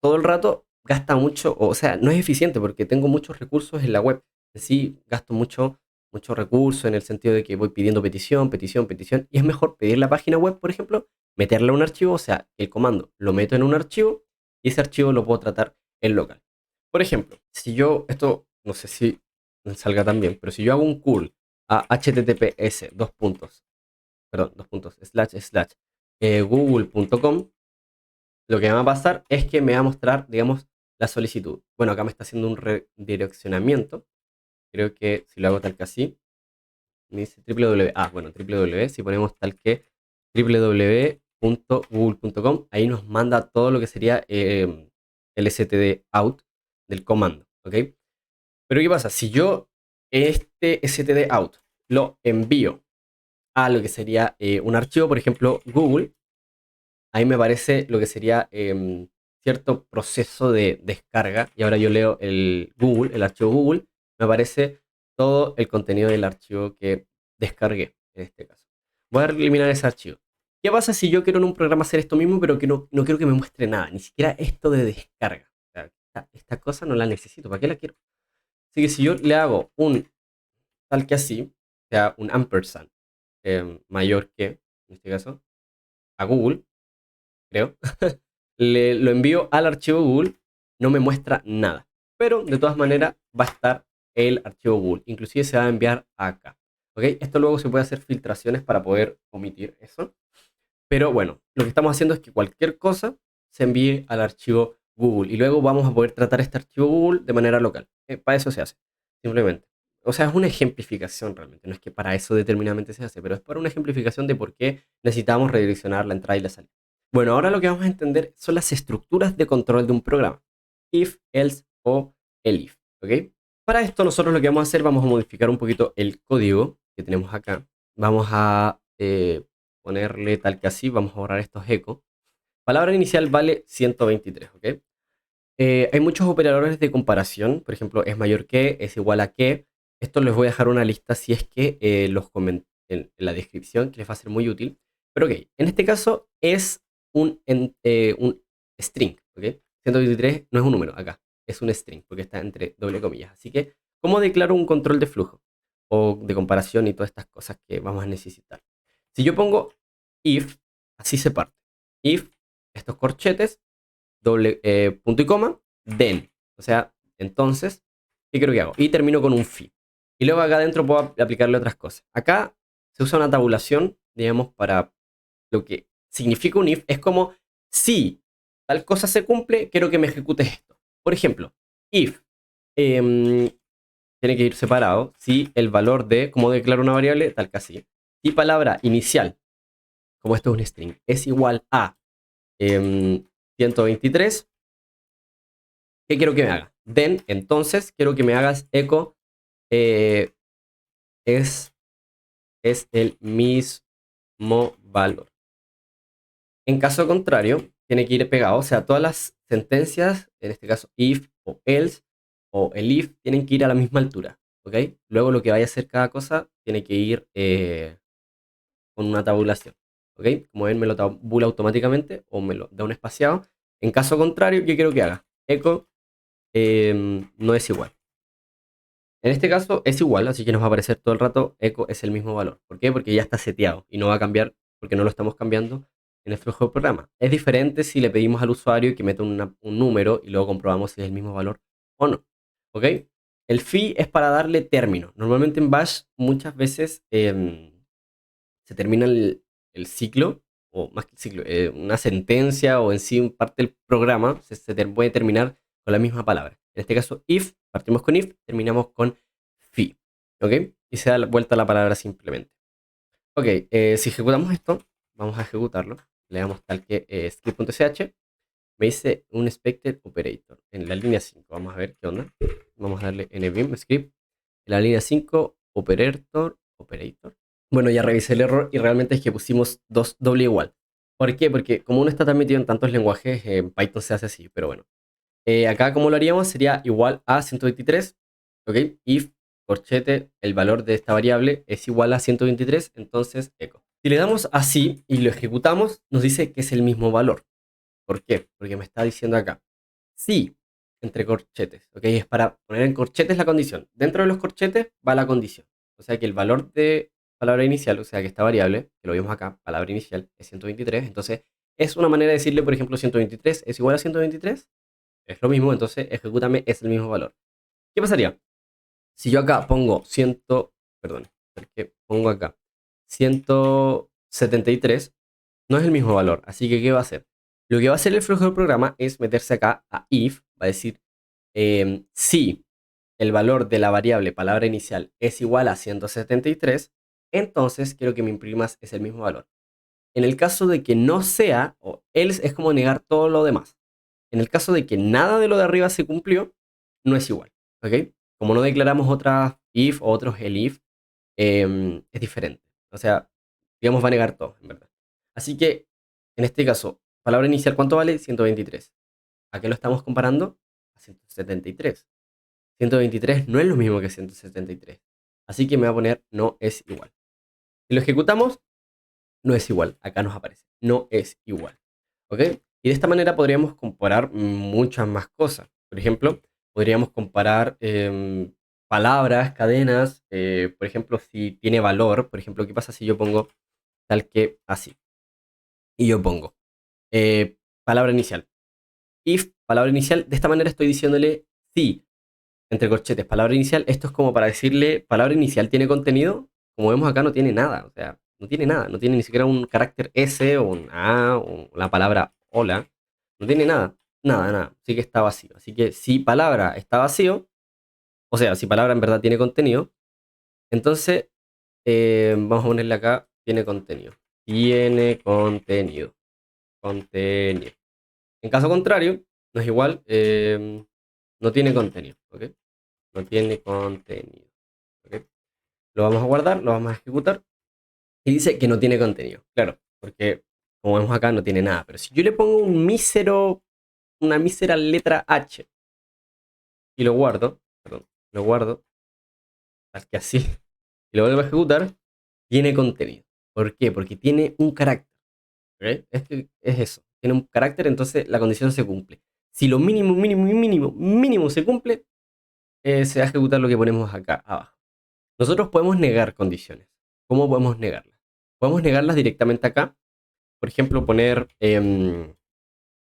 [SPEAKER 1] todo el rato gasta mucho, o sea, no es eficiente porque tengo muchos recursos en la web. En sí, gasto mucho recurso en el sentido de que voy pidiendo petición, petición, petición, y es mejor pedir la página web, por ejemplo, meterla en un archivo, o sea, el comando lo meto en un archivo y ese archivo lo puedo tratar en local. Por ejemplo, si yo, esto no sé si salga tan bien, pero si yo hago un curl a https dos puntos, perdón, dos puntos, slash, slash, google.com, lo que me va a pasar es que me va a mostrar, digamos, la solicitud. Bueno, acá me está haciendo un redireccionamiento. Creo que si lo hago tal que así, me dice www. Ah, bueno, www. Si ponemos tal que www.google.com, ahí nos manda todo lo que sería el std out del comando. ¿Ok? Pero ¿qué pasa? Si yo este std out lo envío a lo que sería un archivo, por ejemplo, Google, ahí me aparece lo que sería cierto proceso de descarga. Y ahora yo leo el Google, el archivo Google, me aparece todo el contenido del archivo que descargué, en este caso. Voy a eliminar ese archivo. ¿Qué pasa si yo quiero en un programa hacer esto mismo, pero que no quiero que me muestre nada? Ni siquiera esto de descarga. O sea, esta cosa no la necesito. ¿Para qué la quiero? Así que si yo le hago un tal que así, o sea, un ampersand mayor que, en este caso, a Google, creo, lo envío al archivo Google, no me muestra nada. Pero de todas maneras va a estar el archivo Google. Inclusive se va a enviar acá. ¿Ok? Esto luego se puede hacer filtraciones para poder omitir eso. Pero bueno, lo que estamos haciendo es que cualquier cosa se envíe al archivo Google. Y luego vamos a poder tratar este archivo Google de manera local. Para eso se hace. Simplemente. O sea, es una ejemplificación realmente. No es que para eso determinadamente se hace, pero es para una ejemplificación de por qué necesitamos redireccionar la entrada y la salida. Bueno, ahora lo que vamos a entender son las estructuras de control de un programa. If, else o elif. ¿Ok? Para esto nosotros lo que vamos a hacer, vamos a modificar un poquito el código que tenemos acá. Vamos a ponerle tal que así, vamos a borrar estos ecos. Palabra inicial vale 123, ¿ok? Hay muchos operadores de comparación, por ejemplo, es mayor que, es igual a que. Esto les voy a dejar una lista si es que los comento en la descripción, que les va a ser muy útil. Pero ok, en este caso es un string, ¿ok? 123 no es un número acá, es un string, porque está entre doble comillas. Así que, ¿cómo declaro un control de flujo? O de comparación y todas estas cosas que vamos a necesitar. Si yo pongo if, así se parte. If, estos corchetes, doble punto y coma, then. O sea, entonces, ¿qué creo que hago? Y termino con un fi. Y luego acá adentro puedo aplicarle otras cosas. Acá se usa una tabulación, digamos, para lo que significa un if. Es como si tal cosa se cumple, quiero que me ejecutes esto. Por ejemplo, if tiene que ir separado si el valor de, como declaro una variable, tal que así. Si palabra inicial, como esto es un string, es igual a 123, ¿qué quiero que me haga? Then, entonces, quiero que me hagas eco eh, es, es el mismo valor. En caso contrario, tiene que ir pegado, o sea, todas las sentencias, en este caso if o else o el if, tienen que ir a la misma altura, ¿ok? Luego lo que vaya a hacer cada cosa tiene que ir con una tabulación, ¿ok? Como ven, me lo tabula automáticamente o me lo da un espaciado. En caso contrario, ¿qué quiero que haga? Echo no es igual. En este caso es igual, así que nos va a aparecer todo el rato echo es el mismo valor. ¿Por qué? Porque ya está seteado y no va a cambiar porque no lo estamos cambiando en el flujo de programa. Es diferente si le pedimos al usuario que meta un número y luego comprobamos si es el mismo valor o no. ¿Ok? El fi es para darle término. Normalmente en Bash muchas veces se termina el ciclo, o más que el ciclo, una sentencia o en sí parte del programa se puede terminar con la misma palabra. En este caso, if Partimos con if, terminamos con fi. ¿Ok? Y se da vuelta la palabra simplemente. Ok, si ejecutamos esto, vamos a ejecutarlo. Le damos tal que script.sh. Me dice un expected operator en la línea 5. Vamos a ver qué onda. Vamos a darle nvim script. En la línea 5, operator. Bueno, ya revisé el error y realmente es que pusimos dos doble igual. ¿Por qué? Porque como uno está tan metido en tantos lenguajes, en Python se hace así, pero bueno. Acá como lo haríamos sería igual a 123, ¿ok? If, corchete, el valor de esta variable es igual a 123, entonces echo. Si le damos así y lo ejecutamos, nos dice que es el mismo valor. ¿Por qué? Porque me está diciendo acá, sí, entre corchetes, ¿ok? Es para poner en corchetes la condición. Dentro de los corchetes va la condición. O sea que el valor de palabra inicial, o sea que esta variable, que lo vimos acá, palabra inicial, es 123. Entonces, es una manera de decirle, por ejemplo, 123 es igual a 123. Es lo mismo, entonces ejecútame es el mismo valor. ¿Qué pasaría? Si yo acá pongo perdón, porque pongo acá 173, no es el mismo valor. Así que, ¿qué va a hacer? Lo que va a hacer el flujo del programa es meterse acá a if, va a decir, si el valor de la variable palabra inicial es igual a 173, entonces quiero que me imprimas es el mismo valor. En el caso de que no sea, o else es como negar todo lo demás. En el caso de que nada de lo de arriba se cumplió, no es igual. ¿Ok? Como no declaramos otras if o otros elif, es diferente. O sea, digamos, va a negar todo, en verdad. Así que, en este caso, palabra inicial, ¿cuánto vale? 123. ¿A qué lo estamos comparando? A 173. 123 no es lo mismo que 173. Así que me va a poner no es igual. Si lo ejecutamos, no es igual. Acá nos aparece. No es igual. ¿Ok? Y de esta manera podríamos comparar muchas más cosas. Por ejemplo, podríamos comparar palabras, cadenas. Por ejemplo, si tiene valor. Por ejemplo, ¿qué pasa si yo pongo tal que así? Y yo pongo palabra inicial. If, palabra inicial. De esta manera estoy diciéndole sí, entre corchetes, palabra inicial. Esto es como para decirle, palabra inicial tiene contenido. Como vemos acá, no tiene nada. O sea, no tiene nada. No tiene ni siquiera un carácter S o un A o la palabra hola. No tiene nada. Nada, nada. Así que está vacío. Así que si palabra está vacío, o sea, si palabra en verdad tiene contenido, entonces vamos a ponerle acá, tiene contenido. Tiene contenido. Contenido. En caso contrario, no es igual, no tiene contenido. ¿Ok? No tiene contenido. ¿Ok? Lo vamos a guardar, lo vamos a ejecutar. Y dice que no tiene contenido. Claro, porque como vemos acá no tiene nada. Pero si yo le pongo una mísera letra H y lo guardo, perdón, lo guardo, tal que así, y lo vuelvo a ejecutar, tiene contenido. ¿Por qué? Porque tiene un carácter. ¿Ok? Es eso. Tiene un carácter, entonces la condición se cumple. Si lo mínimo, mínimo, mínimo, mínimo se cumple, se va a ejecutar lo que ponemos acá abajo. Nosotros podemos negar condiciones. ¿Cómo podemos negarlas? Podemos negarlas directamente acá. Por ejemplo, poner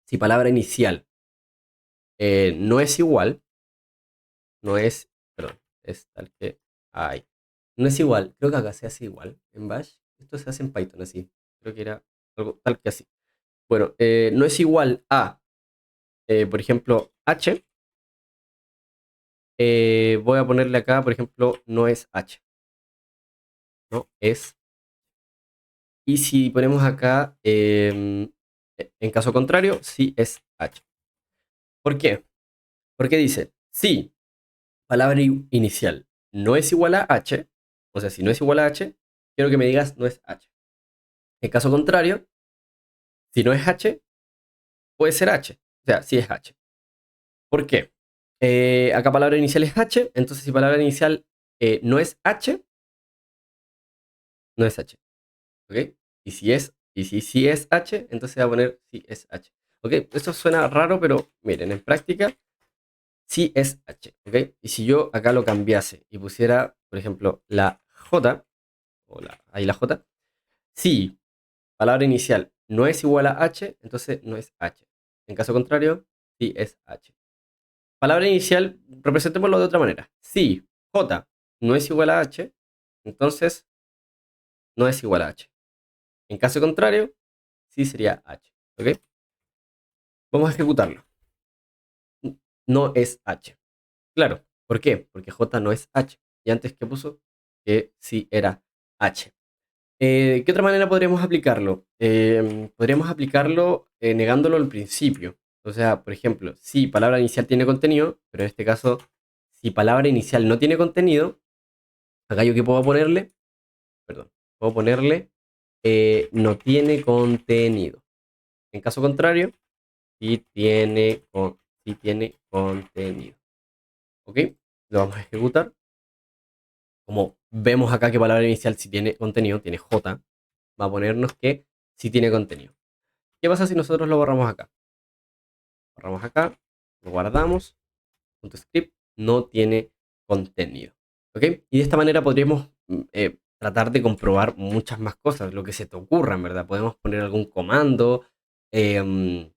[SPEAKER 1] si palabra inicial no es igual, no es, perdón, es tal que hay. No es igual, creo que acá se hace igual en Bash. Esto se hace en Python así. Creo que era algo tal que así. Bueno, no es igual a, por ejemplo, H. Voy a ponerle acá, por ejemplo, no es H. No es. Y si ponemos acá, en caso contrario, sí es H. ¿Por qué? Porque dice, si palabra inicial no es igual a H, o sea, si no es igual a H, quiero que me digas no es H. En caso contrario, si no es H, puede ser H. O sea, sí es H. ¿Por qué? Acá palabra inicial es H, entonces si palabra inicial no es H, no es H. ¿Ok? Y si es H, entonces va a poner sí es H. ¿Ok? Esto suena raro, pero miren, en práctica sí es H. ¿Ok? Y si yo acá lo cambiase y pusiera, por ejemplo, la J, ahí la J, si palabra inicial no es igual a H, entonces no es H. En caso contrario, sí es H. Palabra inicial, representémoslo de otra manera. Si J no es igual a H, entonces no es igual a H. En caso contrario, sí sería H. ¿Ok? Vamos a ejecutarlo. No es H. Claro, ¿Por qué? Porque J no es H. Y antes, ¿qué puso? Que sí era H. ¿Qué otra manera podríamos aplicarlo? Podríamos aplicarlo negándolo al principio. O sea, por ejemplo, si palabra inicial tiene contenido, pero en este caso, si palabra inicial no tiene contenido, acá yo que puedo ponerle, perdón, puedo ponerle no tiene contenido. En caso contrario, sí tiene contenido. ¿Ok? Lo vamos a ejecutar. Como vemos acá que palabra inicial si tiene contenido, tiene J, va a ponernos que sí tiene contenido. ¿Qué pasa si nosotros lo borramos acá? Borramos acá, lo guardamos, .script no tiene contenido. ¿Ok? Y de esta manera podríamos tratar de comprobar muchas más cosas, lo que se te ocurra, en verdad. Podemos poner algún comando, eh,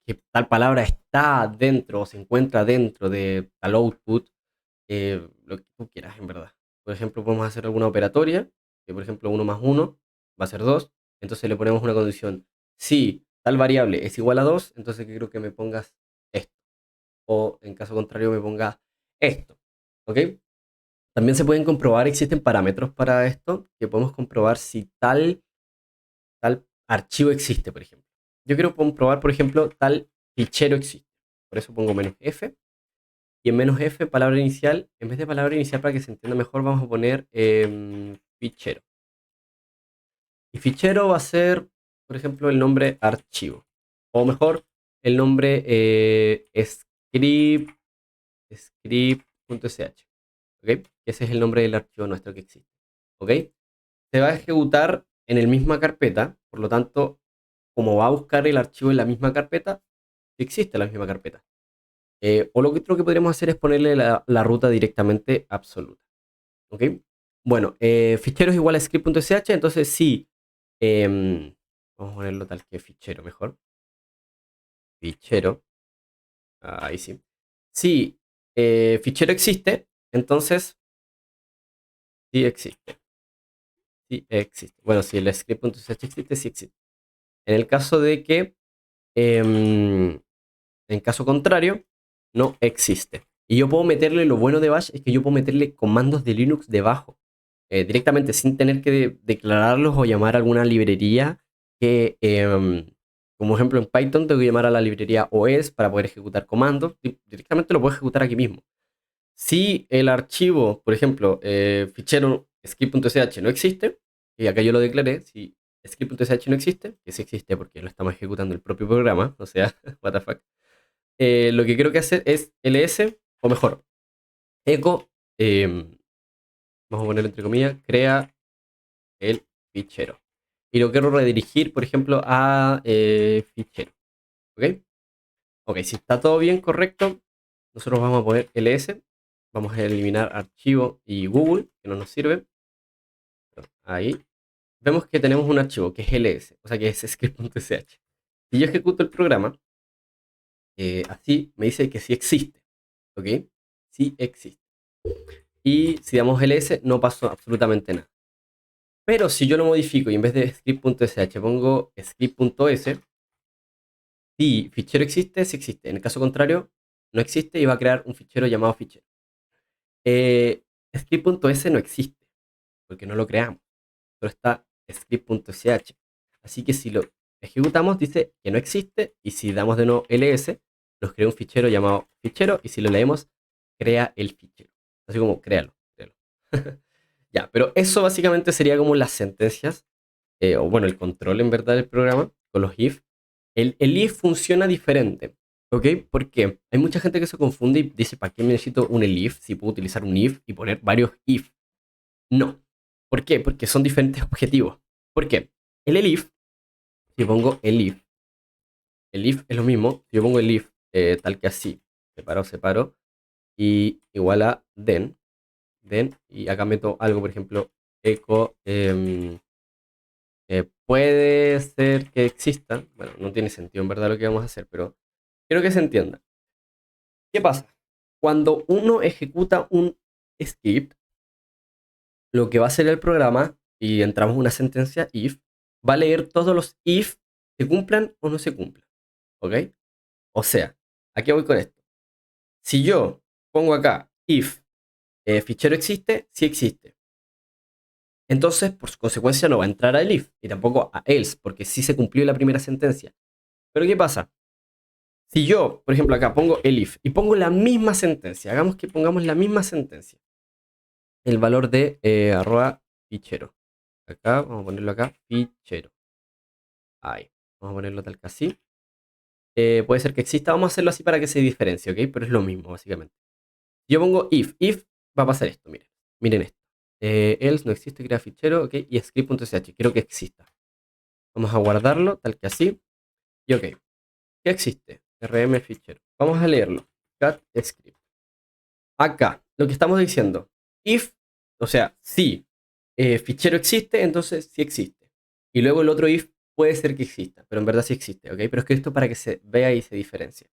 [SPEAKER 1] que tal palabra está dentro o se encuentra dentro de tal output, lo que tú quieras, en verdad. Por ejemplo, podemos hacer alguna operatoria, que por ejemplo 1 más 1 va a ser 2, entonces le ponemos una condición. Si tal variable es igual a 2, entonces quiero que me pongas esto. O en caso contrario me pongas esto. ¿Ok? También se pueden comprobar, existen parámetros para esto, que podemos comprobar si tal archivo existe, por ejemplo. Yo quiero comprobar, por ejemplo, tal fichero existe. Por eso pongo "-f". Y en "-f", palabra inicial, en vez de palabra inicial, para que se entienda mejor, vamos a poner fichero. Y fichero va a ser, por ejemplo, el nombre archivo. O mejor, el nombre script.sh. ¿Ok? Ese es el nombre del archivo nuestro que existe. ¿Ok? Se va a ejecutar en la misma carpeta, por lo tanto, como va a buscar el archivo en la misma carpeta, existe la misma carpeta. O lo que otro que podríamos hacer es ponerle la ruta directamente absoluta. ¿Ok? Bueno, fichero es igual a script.sh, entonces sí. Vamos a ponerlo tal que fichero mejor. Fichero. Ahí sí. Si fichero existe, entonces sí existe. Sí existe. Bueno, si el script.sh existe, sí existe. En el caso de que, en caso contrario, no existe. Y yo puedo meterle, lo bueno de Bash es que yo puedo meterle comandos de Linux debajo, directamente sin tener que declararlos o llamar a alguna librería que, como ejemplo en Python, tengo que llamar a la librería OS para poder ejecutar comandos. Directamente lo puedo ejecutar aquí mismo. Si el archivo, por ejemplo, fichero script.sh no existe, y acá yo lo declaré, si script.sh no existe, que sí existe porque lo estamos ejecutando el propio programa, o sea, what the fuck, lo que quiero que hacer es ls, o mejor, echo, vamos a poner entre comillas, crea el fichero. Y lo quiero redirigir, por ejemplo, a fichero. ¿Ok? Ok, si está todo bien, correcto, nosotros vamos a poner ls, vamos a eliminar archivo y Google, que no nos sirve. Ahí. Vemos que tenemos un archivo que es ls, o sea que es script.sh. Si yo ejecuto el programa, así me dice que sí existe. ¿Ok? Sí existe. Y si damos ls, no pasó absolutamente nada. Pero si yo lo modifico y en vez de script.sh pongo script.s, si fichero existe, sí existe. En el caso contrario, no existe y va a crear un fichero llamado fichero. Script.s no existe, porque no lo creamos. Solo está script.sh. Así que si lo ejecutamos, dice que no existe. Y si damos de nuevo ls, nos crea un fichero llamado fichero. Y si lo leemos, crea el fichero. Así como, créalo. Ya, pero eso básicamente sería como las sentencias, o bueno, el control en verdad del programa con los if. El if funciona diferente, ¿ok? Porque hay mucha gente que se confunde y dice, ¿para qué me necesito un elif si puedo utilizar un if y poner varios if? No. ¿Por qué? Porque son diferentes objetivos. ¿Por qué? El elif, si pongo el if es lo mismo. Si yo pongo el if tal que así, separo, y igual a then, y acá meto algo, por ejemplo, echo, puede ser que exista. Bueno, no tiene sentido en verdad lo que vamos a hacer, pero quiero que se entienda. ¿Qué pasa? Cuando uno ejecuta un script, lo que va a hacer el programa, y entramos en una sentencia if, va a leer todos los if se cumplan o no se cumplan. ¿Ok? O sea, ¿a qué voy con esto? Si yo pongo acá if fichero existe, sí existe. Entonces, por consecuencia, no va a entrar a if y tampoco a else, porque sí se cumplió la primera sentencia. Pero ¿qué pasa? Si yo, por ejemplo, acá pongo el if y pongo la misma sentencia, hagamos que pongamos la misma sentencia, el valor de arroba fichero. Acá, vamos a ponerlo acá, fichero. Ahí, vamos a ponerlo tal que así. Puede ser que exista, vamos a hacerlo así para que se diferencie, ¿ok? Pero es lo mismo, básicamente. Yo pongo if va a pasar esto, miren. Miren esto. Else no existe, crea fichero, ok, y script.sh, quiero que exista. Vamos a guardarlo tal que así. Y ok, ¿qué existe? rm fichero. Vamos a leerlo. Cat script. Acá, lo que estamos diciendo, if, o sea, si fichero existe, entonces sí existe. Y luego el otro if puede ser que exista, pero en verdad sí existe, ¿ok? Pero es que esto para que se vea y se diferencie.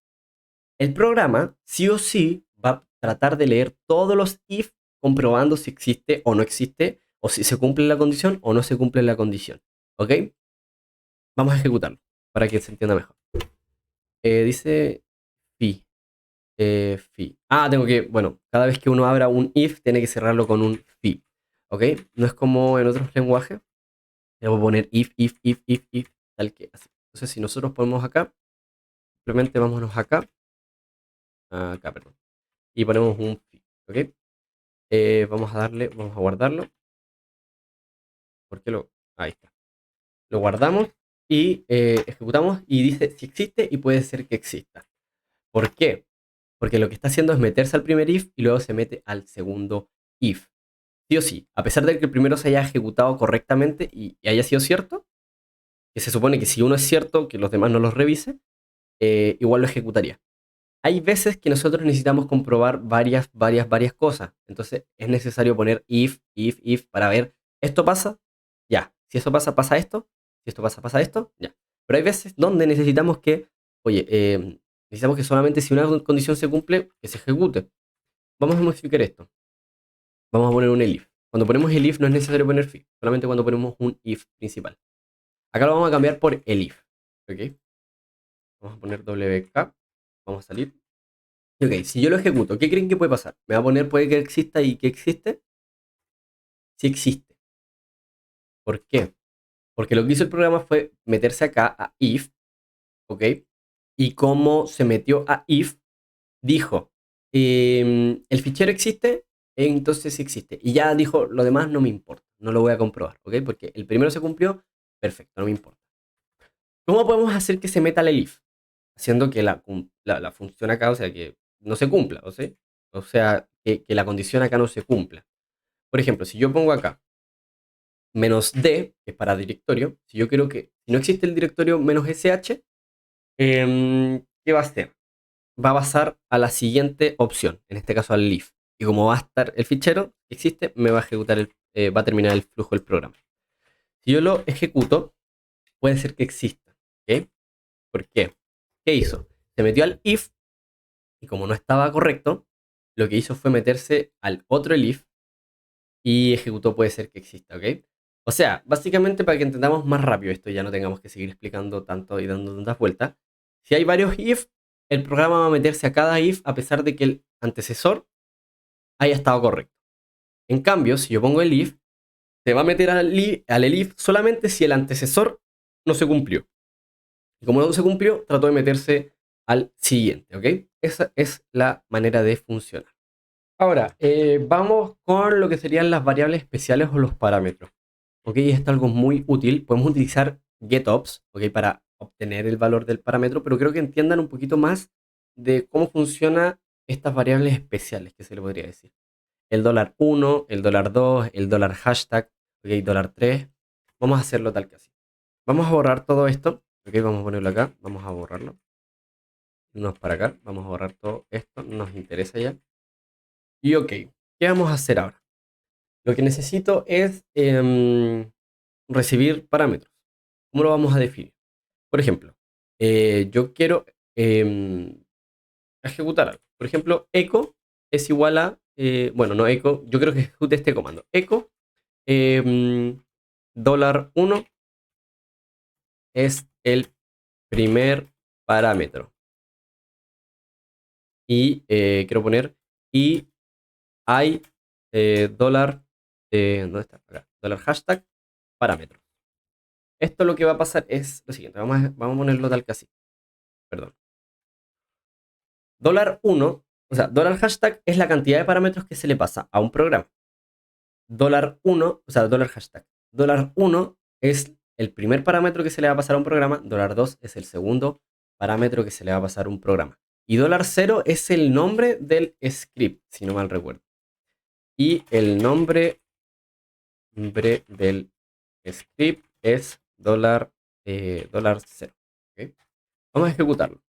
[SPEAKER 1] El programa sí o sí va a tratar de leer todos los if comprobando si existe o no existe, o si se cumple la condición o no se cumple la condición, ¿ok? Vamos a ejecutarlo para que se entienda mejor. Dice fi. Fi. Ah, tengo que, bueno, cada vez que uno abra un if, tiene que cerrarlo con un fi. ¿Ok? No es como en otros lenguajes. Debo poner if, tal que así. Entonces, si nosotros ponemos acá, simplemente vámonos acá, acá, perdón, y ponemos un fi. ¿Ok? Vamos a darle, vamos a guardarlo. ¿Por qué lo? Ahí está. Lo guardamos y ejecutamos y dice si existe y puede ser que exista. ¿Por qué? Porque lo que está haciendo es meterse al primer if y luego se mete al segundo if. Sí o sí, a pesar de que el primero se haya ejecutado correctamente y haya sido cierto, que se supone que si uno es cierto, que los demás no los revise, igual lo ejecutaría. Hay veces que nosotros necesitamos comprobar varias cosas. Entonces es necesario poner if para ver, ¿esto pasa? Ya. Si eso pasa, pasa esto. Si esto pasa, pasa esto. Ya. Pero hay veces donde necesitamos que, oye, necesitamos que solamente si una condición se cumple, que se ejecute. Vamos a modificar esto. Vamos a poner un elif. Cuando ponemos el if no es necesario poner fi, solamente cuando ponemos un if principal. Acá lo vamos a cambiar por elif. ¿Ok? Vamos a poner wk. Vamos a salir. Y ok, si yo lo ejecuto, ¿qué creen que puede pasar? Me va a poner puede que exista y que existe. Sí existe. ¿Por qué? Porque lo que hizo el programa fue meterse acá a if, ¿ok? Y como se metió a if, dijo, el fichero existe, entonces sí existe. Y ya dijo, lo demás no me importa, no lo voy a comprobar, ¿ok? Porque el primero se cumplió, perfecto, no me importa. ¿Cómo podemos hacer que se meta el elif? Haciendo que la función acá, o sea, que no se cumpla, o sea que la condición acá no se cumpla. Por ejemplo, si yo pongo acá menos D, que es para directorio, si yo quiero que, si no existe el directorio menos SH, ¿qué va a hacer? Va a pasar a la siguiente opción, en este caso al leaf. Y como va a estar el fichero que existe, me va a ejecutar va a terminar el flujo del programa. Si yo lo ejecuto, puede ser que exista. ¿Ok? ¿Por qué? ¿Qué hizo? Se metió al if y como no estaba correcto, lo que hizo fue meterse al otro elif y ejecutó puede ser que exista, ¿ok? O sea, básicamente para que entendamos más rápido esto y ya no tengamos que seguir explicando tanto y dando tantas vueltas, si hay varios if, el programa va a meterse a cada if a pesar de que el antecesor haya estado correcto. En cambio, si yo pongo el if, se va a meter al elif solamente si el antecesor no se cumplió. Y como no se cumplió, trató de meterse al siguiente, ¿ok? Esa es la manera de funcionar. Ahora, vamos con lo que serían las variables especiales o los parámetros. ¿Ok? Esto es algo muy útil. Podemos utilizar getOps, ¿ok? Para obtener el valor del parámetro, pero creo que entiendan un poquito más de cómo funcionan estas variables especiales, que se le podría decir. El $1, el $2, el dólar hashtag, ¿ok? $3. Vamos a hacerlo tal que así. Vamos a borrar todo esto, ¿ok? Vamos a ponerlo acá, vamos a borrarlo. Unos para acá, vamos a borrar todo esto, no nos interesa ya. Y ok, ¿qué vamos a hacer ahora? Lo que necesito es recibir parámetros. ¿Cómo lo vamos a definir? Por ejemplo, yo quiero ejecutar algo. Por ejemplo, echo es igual a, bueno, no echo, yo creo que ejecute este comando. Echo $1 es el primer parámetro. Y quiero poner y hay dólar, ¿dónde está? Acá, dólar hashtag parámetros. Esto lo que va a pasar es lo siguiente, vamos a ponerlo tal que así, perdón. Dólar 1, o sea, dólar hashtag es la cantidad de parámetros que se le pasa a un programa. Dólar 1, o sea, dólar hashtag. Dólar 1 es el primer parámetro que se le va a pasar a un programa. Dólar 2 es el segundo parámetro que se le va a pasar a un programa. Y dólar 0 es el nombre del script, si no mal recuerdo. Y el nombre del script es dólar 0. ¿Okay? Vamos a ejecutarlo.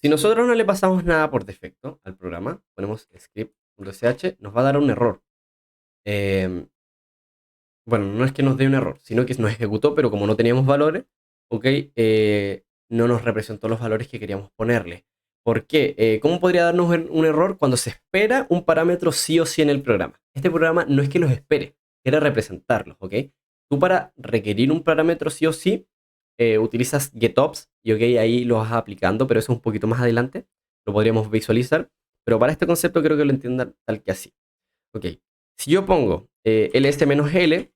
[SPEAKER 1] Si nosotros no le pasamos nada por defecto al programa, ponemos script.sh, nos va a dar un error. Bueno, no es que nos dé un error, sino que nos ejecutó, pero como no teníamos valores, ok, no nos representó los valores que queríamos ponerle. ¿Por qué? ¿Cómo podría darnos un error cuando se espera un parámetro sí o sí en el programa? Este programa no es que los espere, quiere representarlos, ¿ok? Tú para requerir un parámetro sí o sí, utilizas getOps y ok, ahí lo vas aplicando, pero eso es un poquito más adelante, lo podríamos visualizar, pero para este concepto creo que lo entiendan tal que así. Ok, si yo pongo ls-l,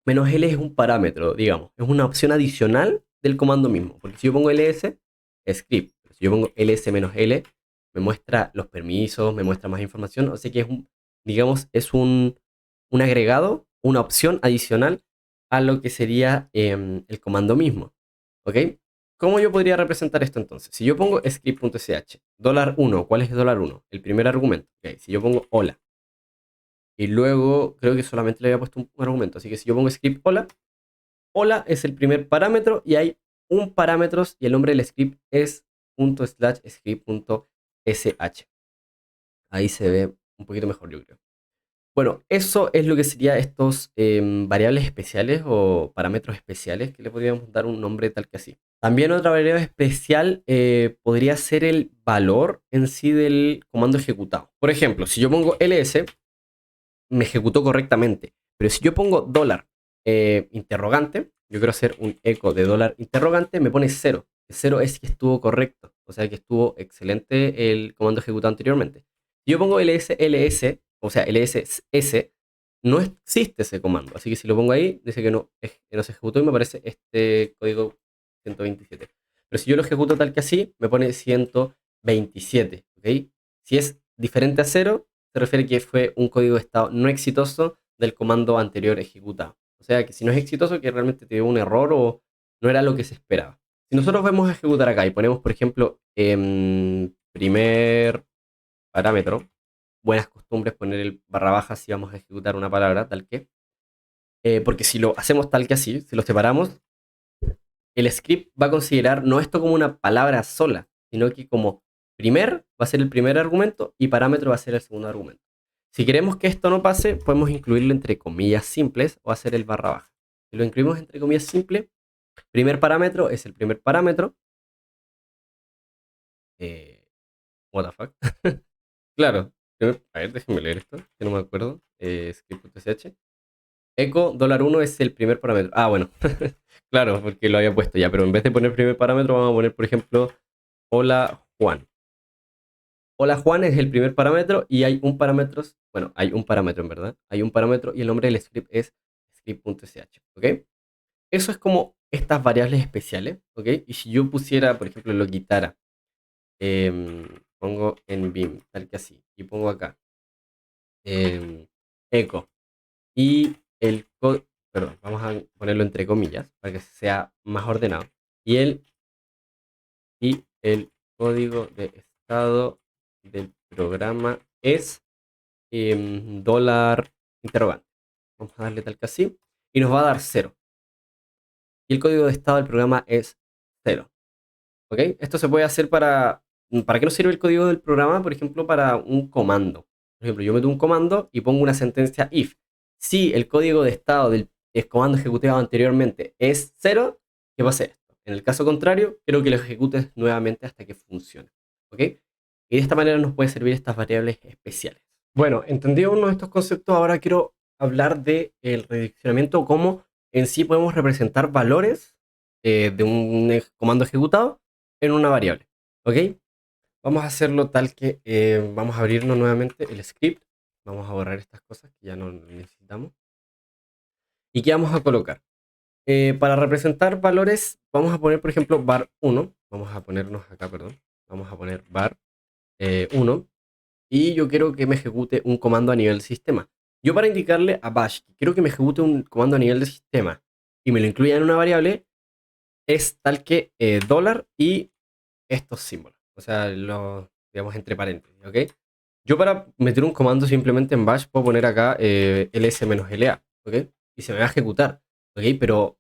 [SPEAKER 1] menos L es un parámetro, digamos, es una opción adicional del comando mismo. Porque si yo pongo ls, script. Si yo pongo ls-l, me muestra los permisos, me muestra más información. O sea que es digamos, es un agregado, una opción adicional a lo que sería el comando mismo. ¿Ok? ¿Cómo yo podría representar esto entonces? Si yo pongo script.sh, $1, ¿cuál es $1? El primer argumento. Okay. Si yo pongo hola, y luego creo que solamente le había puesto un argumento. Así que si yo pongo script hola, hola es el primer parámetro y hay un parámetros y el nombre del script es ./script.sh. Ahí se ve un poquito mejor, yo creo. Bueno, eso es lo que sería estos variables especiales o parámetros especiales que le podríamos dar un nombre tal que así. También otra variable especial podría ser el valor en sí del comando ejecutado. Por ejemplo, si yo pongo ls, me ejecutó correctamente. Pero si yo pongo dólar interrogante, yo quiero hacer un eco de dólar interrogante, me pone 0. 0 es que estuvo correcto, o sea que estuvo excelente el comando ejecutado anteriormente. Si yo pongo ls, o sea, lss, no existe ese comando. Así que si lo pongo ahí, dice que no se ejecutó y me aparece este código 127. Pero si yo lo ejecuto tal que así, me pone 127. ¿Ok? Si es diferente a 0, se refiere que fue un código de estado no exitoso del comando anterior ejecutado. O sea que si no es exitoso, que realmente te dio un error o no era lo que se esperaba. Si nosotros vamos a ejecutar acá y ponemos, por ejemplo, primer parámetro, buenas costumbres poner el barra baja si vamos a ejecutar una palabra tal que, porque si lo hacemos tal que así, si lo separamos, el script va a considerar no esto como una palabra sola, sino que como primer va a ser el primer argumento y parámetro va a ser el segundo argumento. Si queremos que esto no pase, podemos incluirlo entre comillas simples o hacer el barra baja. Si lo incluimos entre comillas simples, primer parámetro es el primer parámetro. What the fuck. Claro. A ver, déjenme leer esto, que no me acuerdo. Script.sh. Echo $1 es el primer parámetro. Ah, bueno. Claro, porque lo había puesto ya, pero en vez de poner primer parámetro, vamos a poner, por ejemplo, hola Juan. Hola Juan es el primer parámetro y hay un parámetro, bueno, hay un parámetro en verdad, hay un parámetro y el nombre del script es script.sh, ¿ok? Eso es como estas variables especiales, ¿ok? Y si yo pusiera, por ejemplo, lo quitara, pongo en Vim, tal que así, y pongo acá, echo, y el código, perdón, vamos a ponerlo entre comillas para que sea más ordenado, y el código de estado del programa es dólar interrogante. Vamos a darle tal que así. Y nos va a dar 0. Y el código de estado del programa es 0. ¿Ok? Esto se puede hacer para... ¿Para qué nos sirve el código del programa? Por ejemplo, para un comando. Por ejemplo, yo meto un comando y pongo una sentencia if. Si el código de estado del comando ejecutado anteriormente es 0, ¿qué va a hacer esto? En el caso contrario, quiero que lo ejecutes nuevamente hasta que funcione. ¿Ok? Y de esta manera nos pueden servir estas variables especiales. Bueno, entendido uno de estos conceptos, ahora quiero hablar del redireccionamiento, cómo en sí podemos representar valores de un comando ejecutado en una variable. ¿Ok? Vamos a hacerlo tal que vamos a abrirnos nuevamente el script Vamos a borrar estas cosas que ya no necesitamos. ¿Y qué vamos a colocar? Para representar valores, vamos a poner, por ejemplo, var 1. Vamos a ponernos acá, perdón. Vamos a poner var 1. Y yo quiero que me ejecute un comando a nivel sistema. Yo para indicarle a Bash que quiero que me ejecute un comando a nivel de sistema y me lo incluya en una variable, es tal que dólar y estos símbolos. O sea, los, digamos, entre paréntesis, ¿ok? Yo para meter un comando simplemente en Bash puedo poner acá ls-la, ¿ok? Y se me va a ejecutar, ¿ok? Pero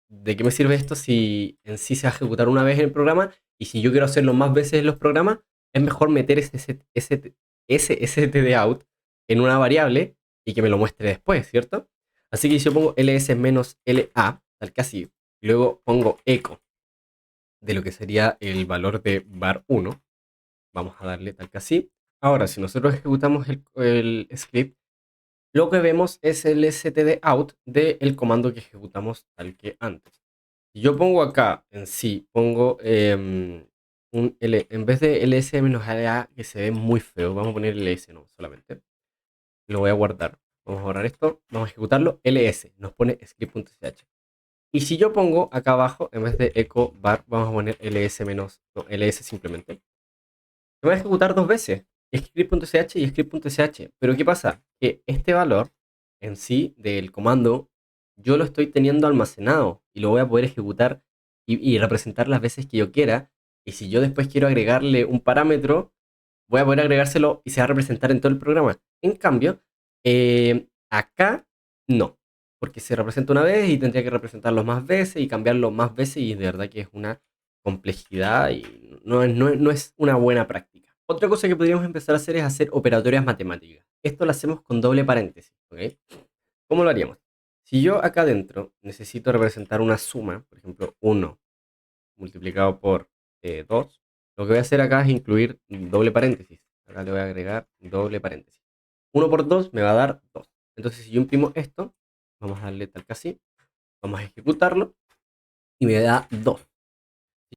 [SPEAKER 1] ¿de qué me sirve esto si en sí se va a ejecutar una vez en el programa? Y si yo quiero hacerlo más veces en los programas, es mejor meter ese stdout en una variable y que me lo muestre después, ¿cierto? Así que si yo pongo ls-la, tal que así, y luego pongo echo de lo que sería el valor de var 1, vamos a darle tal que así. Ahora, si nosotros ejecutamos el script, lo que vemos es el stdout del comando que ejecutamos tal que antes. Si yo pongo acá en sí, pongo un L, en vez de ls-la, que se ve muy feo, vamos a poner ls, no, solamente. Lo voy a guardar. Vamos a borrar esto, vamos a ejecutarlo, ls, nos pone script.ch. Y si yo pongo acá abajo, en vez de echo bar, vamos a poner ls menos, no, ls simplemente. Se va a ejecutar dos veces, script.ch y script.ch. Pero ¿qué pasa? Que este valor en sí del comando, yo lo estoy teniendo almacenado y lo voy a poder ejecutar y representar las veces que yo quiera. Y si yo después quiero agregarle un parámetro, voy a poder agregárselo y se va a representar en todo el programa. En cambio, acá no, porque se representa una vez y tendría que representarlo más veces y cambiarlo más veces y de verdad que es una complejidad y no es una buena práctica. Otra cosa que podríamos empezar a hacer es hacer operatorias matemáticas. Esto lo hacemos con doble paréntesis, ¿ok? ¿Cómo lo haríamos? Si yo acá adentro necesito representar una suma, por ejemplo, 1 multiplicado por 2, lo que voy a hacer acá es incluir doble paréntesis. Acá le voy a agregar doble paréntesis. 1 por 2 me va a dar 2. Entonces, si yo imprimo esto, vamos a darle tal que así, vamos a ejecutarlo y me da 2.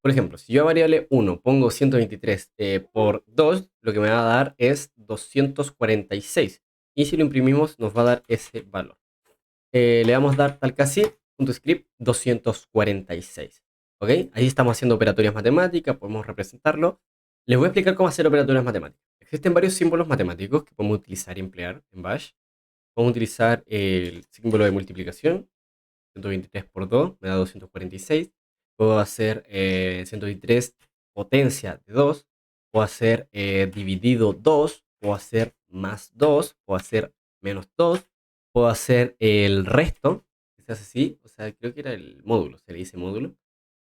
[SPEAKER 1] Por ejemplo, si yo a variable 1 pongo 123 por 2, lo que me va a dar es 246. Y si lo imprimimos, nos va a dar ese valor. Le vamos a dar tal que así, .script 246. ¿Ok? Ahí estamos haciendo operatorias matemáticas, podemos representarlo. Les voy a explicar cómo hacer operatorias matemáticas. Existen varios símbolos matemáticos que podemos utilizar y emplear en Bash. Podemos utilizar el símbolo de multiplicación, 123 por 2 me da 246. Puedo hacer 123 potencia de 2. Puedo hacer dividido 2. Puedo hacer más 2. Puedo hacer menos 2. Puedo hacer el resto, que se hace así. O sea, creo que era el módulo, se le dice módulo.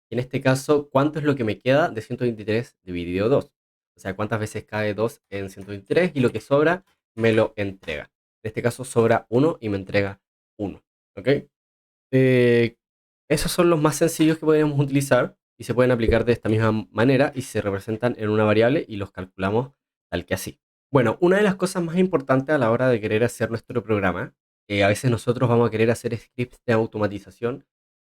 [SPEAKER 1] Y en este caso, ¿cuánto es lo que me queda de 123 dividido 2? O sea, ¿cuántas veces cae 2 en 123? Y lo que sobra me lo entrega. En este caso sobra 1 y me entrega 1. ¿Ok? Eh, Esos son los más sencillos que podríamos utilizar y se pueden aplicar de esta misma manera y se representan en una variable y los calculamos tal que así. Bueno, una de las cosas más importantes a la hora de querer hacer nuestro programa, a veces nosotros vamos a querer hacer scripts de automatización,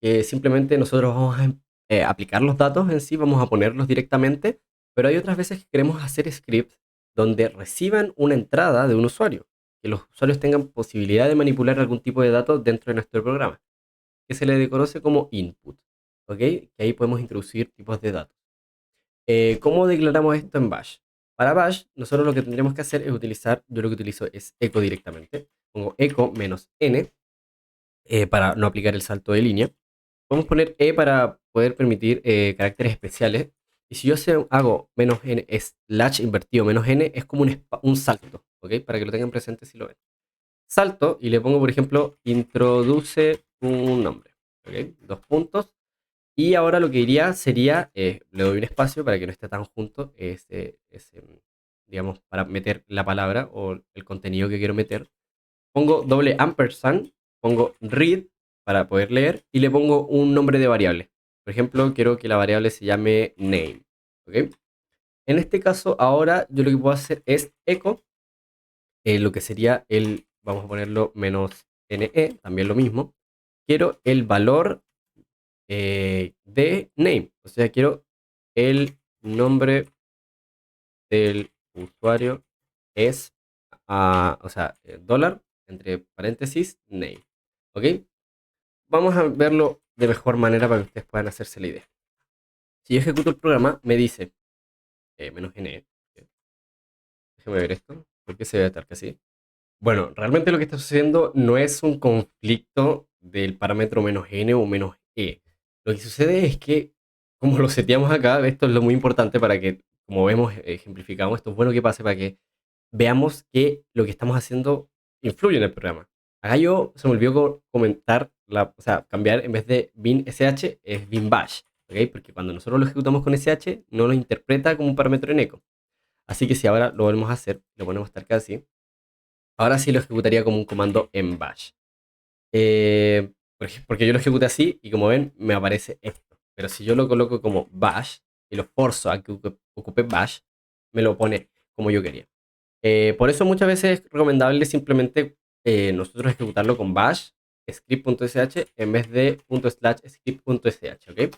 [SPEAKER 1] que simplemente nosotros vamos a aplicar los datos en sí, vamos a ponerlos directamente, pero hay otras veces que queremos hacer scripts donde reciban una entrada de un usuario, que los usuarios tengan posibilidad de manipular algún tipo de datos dentro de nuestro programa, que se le conoce como input, ¿ok? Que ahí podemos introducir tipos de datos. ¿Cómo declaramos esto en Bash? Para Bash, nosotros lo que tendríamos que hacer es utilizar, yo lo que utilizo es echo directamente. Pongo echo menos n para no aplicar el salto de línea. Podemos poner e para poder permitir caracteres especiales. Y si yo hago menos n slash invertido menos n, es como un salto, ¿ok? Para que lo tengan presente si lo ven. Salto y le pongo, por ejemplo, introduce un nombre, ¿ok? Dos puntos. Y ahora lo que diría sería, le doy un espacio para que no esté tan junto, digamos, para meter la palabra o el contenido que quiero meter. Pongo doble ampersand, pongo read para poder leer y le pongo un nombre de variable. Por ejemplo, quiero que la variable se llame name, ¿ok? En este caso, ahora yo lo que puedo hacer es echo, lo que sería vamos a ponerlo menos ne, también lo mismo. Quiero el valor de name. O sea, quiero el nombre del usuario es o sea, dólar, entre paréntesis, name. ¿Ok? Vamos a verlo de mejor manera para que ustedes puedan hacerse la idea. Si yo ejecuto el programa, me dice menos n. Déjame ver esto. ¿Por qué se ve tal que así? Bueno, realmente lo que está sucediendo no es un conflicto del parámetro menos n o menos e. Lo que sucede es que, como lo seteamos acá, esto es lo muy importante para que, como vemos, ejemplificamos, esto es bueno que pase para que veamos que lo que estamos haciendo influye en el programa. Acá yo se me olvidó comentar, o sea, cambiar en vez de bin sh es bin bash, ¿ok? Porque cuando nosotros lo ejecutamos con sh no lo interpreta como un parámetro en eco. Así que si ahora lo volvemos a hacer, lo ponemos tal que así, ahora sí lo ejecutaría como un comando en bash. Porque yo lo ejecuté así y como ven me aparece esto. Pero si yo lo coloco como bash y lo forzo a que ocupe bash, me lo pone como yo quería. Por eso muchas veces es recomendable simplemente nosotros ejecutarlo con bash script.sh en vez de ./script.sh, ¿ok?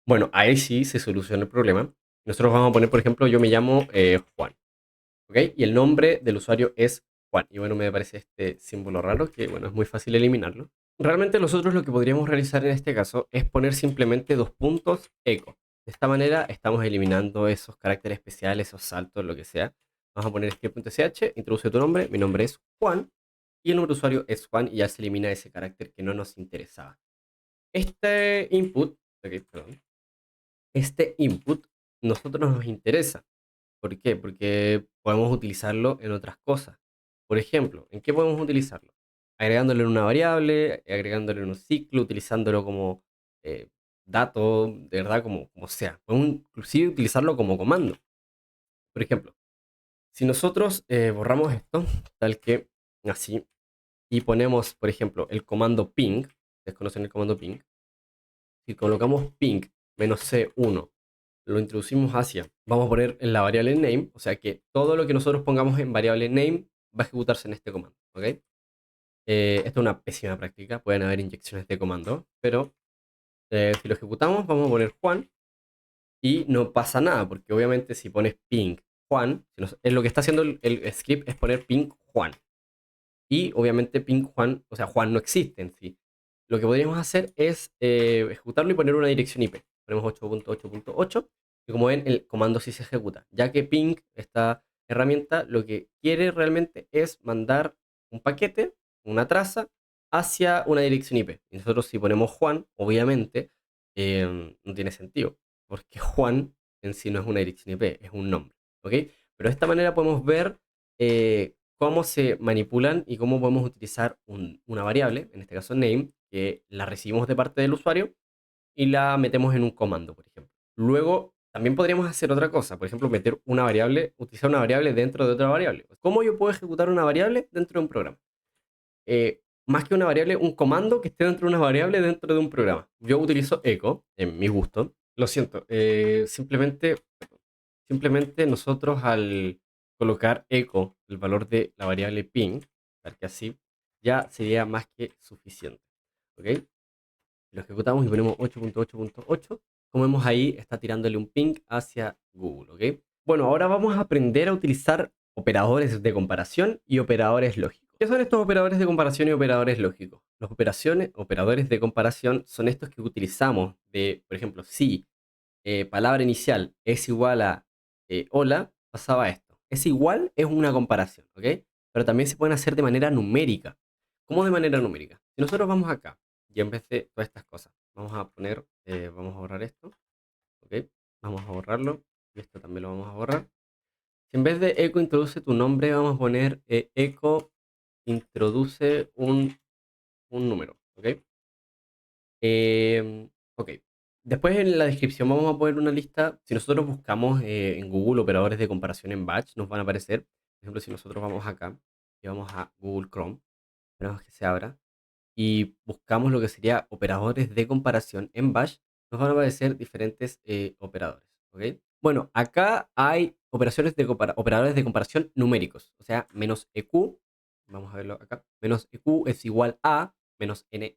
[SPEAKER 1] Bueno, ahí sí se soluciona el problema. Nosotros vamos a poner, por ejemplo, yo me llamo Juan, ¿ok? Y el nombre del usuario es Juan. Y bueno, me aparece este símbolo raro que, bueno, es muy fácil eliminarlo. Realmente nosotros lo que podríamos realizar en este caso es poner simplemente dos puntos eco. De esta manera estamos eliminando esos caracteres especiales, esos saltos, lo que sea. Vamos a poner script.sh, introduce tu nombre, mi nombre es Juan, y el nombre de usuario es Juan, y ya se elimina ese carácter que no nos interesaba. Este input, ok, perdón, este input nosotros nos interesa. ¿Por qué? Porque podemos utilizarlo en otras cosas. Por ejemplo, ¿en qué podemos utilizarlo? Agregándolo en una variable, agregándolo en un ciclo, utilizándolo como eh, dato, de verdad, como sea. Podemos inclusive utilizarlo como comando. Por ejemplo, si nosotros borramos esto, tal que así, y ponemos, por ejemplo, el comando ping, ¿ustedes conocen el comando ping? Si colocamos ping -c1, lo introducimos hacia, vamos a poner en la variable name, o sea que todo lo que nosotros pongamos en variable name va a ejecutarse en este comando, ¿ok? Esto es una pésima práctica, pueden haber inyecciones de comando, pero si lo ejecutamos vamos a poner Juan y no pasa nada, porque obviamente si pones ping Juan, es lo que está haciendo el script es poner ping Juan. Y obviamente ping Juan, o sea, Juan no existe en sí. Lo que podríamos hacer es ejecutarlo y poner una dirección IP. Ponemos 8.8.8 y como ven el comando sí se ejecuta, ya que ping, esta herramienta, lo que quiere realmente es mandar un paquete, una traza, hacia una dirección IP. Y nosotros si ponemos Juan, obviamente no tiene sentido, porque Juan en sí no es una dirección IP, es un nombre. ¿Ok? Pero de esta manera podemos ver cómo se manipulan y cómo podemos utilizar una variable, en este caso name, que la recibimos de parte del usuario y la metemos en un comando, por ejemplo. Luego, también podríamos hacer otra cosa, por ejemplo, meter una variable, utilizar una variable dentro de otra variable. ¿Cómo yo puedo ejecutar una variable dentro de un programa? Más que una variable, un comando que esté dentro de una variable dentro de un programa. Yo utilizo echo, en mi gusto. Lo siento, simplemente nosotros al colocar echo, el valor de la variable ping, tal que así, ya sería más que suficiente. ¿Ok? Lo ejecutamos y ponemos 8.8.8. Como vemos ahí, está tirándole un ping hacia Google. ¿Ok? Bueno, ahora vamos a aprender a utilizar operadores de comparación y operadores lógicos. ¿Qué son estos operadores de comparación y operadores lógicos? Los operadores de comparación son estos que utilizamos de, por ejemplo, si palabra inicial es igual a hola, pasaba esto. Es igual es una comparación, ¿ok? Pero también se pueden hacer de manera numérica. ¿Cómo de manera numérica? Si nosotros vamos acá y en vez de todas estas cosas, vamos a poner, vamos a borrar esto, ¿ok? Vamos a borrarlo y esto también lo vamos a borrar. Si en vez de eco introduce tu nombre, vamos a poner eco introduce un número, ¿ok? Ok. Después en la descripción vamos a poner una lista. Si nosotros buscamos en Google operadores de comparación en batch, nos van a aparecer. Por ejemplo, si nosotros vamos acá y vamos a Google Chrome, esperamos que se abra, y buscamos lo que sería operadores de comparación en bash, nos van a aparecer diferentes operadores. ¿Ok? Bueno, acá hay operadores de comparación numéricos, o sea, menos EQ, vamos a verlo acá, menos EQ es igual a, menos NE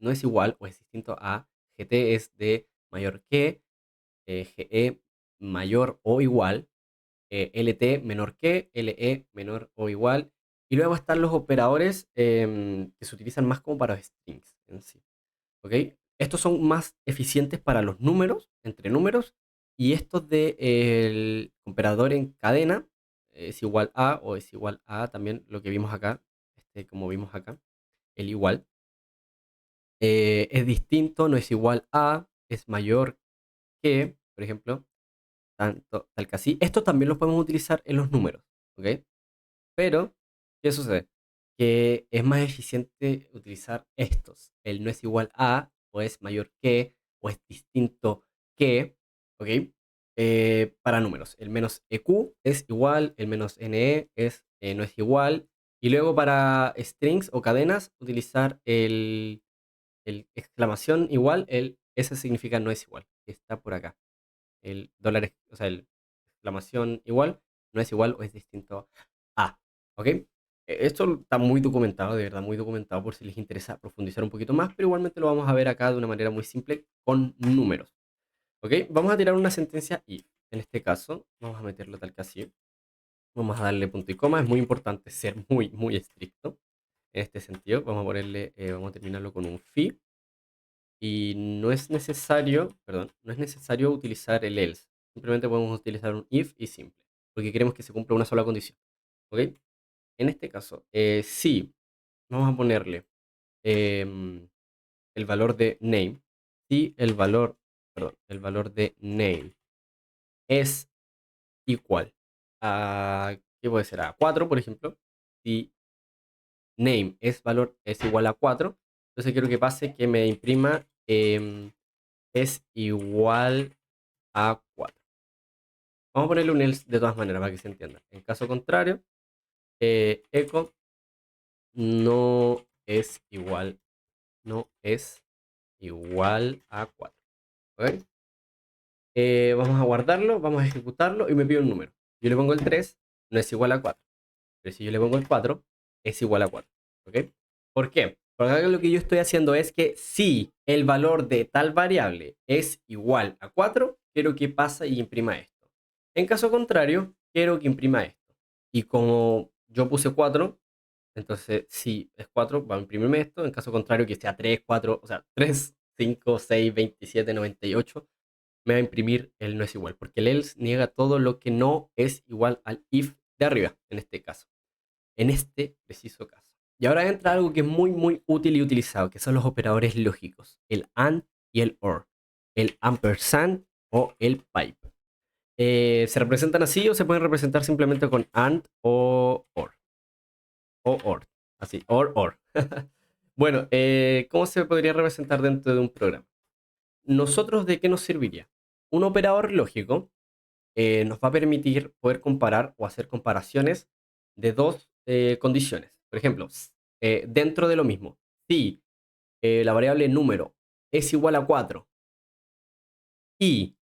[SPEAKER 1] no es igual o es distinto a, GT es de mayor que, GE mayor o igual, LT menor que, LE menor o igual. Y luego están los operadores que se utilizan más como para strings en sí. ¿Ok? Estos son más eficientes para los números, entre números, y estos de el operador en cadena es igual a o es igual a también lo que vimos acá, como vimos acá, el igual. Es distinto, no es igual a, es mayor que, por ejemplo, tanto, tal que así. Esto también lo podemos utilizar en los números, ¿ok? Pero, ¿qué sucede? Que es más eficiente utilizar estos. El no es igual a, o es mayor que, o es distinto que, ¿ok? Para números. El menos EQ es igual, el menos NE es no es igual. Y luego para strings o cadenas, utilizar el exclamación igual, el ese significa no es igual, que está por acá. El dólar, o sea, el exclamación igual, no es igual o es distinto a. ¿Ok? Esto está muy documentado, de verdad, muy documentado por si les interesa profundizar un poquito más, pero igualmente lo vamos a ver acá de una manera muy simple con números. ¿Ok? Vamos a tirar una sentencia if. En este caso, vamos a meterlo tal que así. Vamos a darle punto y coma. Es muy importante ser muy, muy estricto en este sentido. Vamos a ponerle, vamos a terminarlo con un fi. Y no es necesario, perdón, no es necesario utilizar el else. Simplemente podemos utilizar un if y simple, porque queremos que se cumpla una sola condición. ¿Ok? En este caso, si vamos a ponerle em, el valor de name, si el valor, perdón, el valor de name es igual a, ¿qué puede ser? A 4, por ejemplo. Si name es igual a 4, entonces quiero que pase que me imprima es igual a 4. Vamos a ponerle un else de todas maneras para que se entienda. En caso contrario, echo no es igual, no es igual a 4. ¿Ok? Vamos a guardarlo, vamos a ejecutarlo y me pide un número. Yo le pongo el 3, no es igual a 4. Pero si yo le pongo el 4, es igual a 4. ¿Ok? ¿Por qué? Porque acá lo que yo estoy haciendo es que si el valor de tal variable es igual a 4, quiero que pase y imprima esto. En caso contrario, quiero que imprima esto. Y como yo puse 4, entonces si es 4, va a imprimirme esto. En caso contrario, que sea 3, 4, o sea, 3, 5, 6, 27, 98, me va a imprimir el no es igual. Porque el else niega todo lo que no es igual al if de arriba, en este caso. En este preciso caso. Y ahora entra algo que es muy, muy útil y utilizado, que son los operadores lógicos. El AND y el OR. El ampersand o el pipe. ¿Se representan así o se pueden representar simplemente con AND o OR? O OR. Así, OR. Bueno, ¿cómo se podría representar dentro de un programa? ¿Nosotros de qué nos serviría? Un operador lógico nos va a permitir poder comparar o hacer comparaciones de dos condiciones. Por ejemplo, dentro de lo mismo, si la variable número es igual a 4 y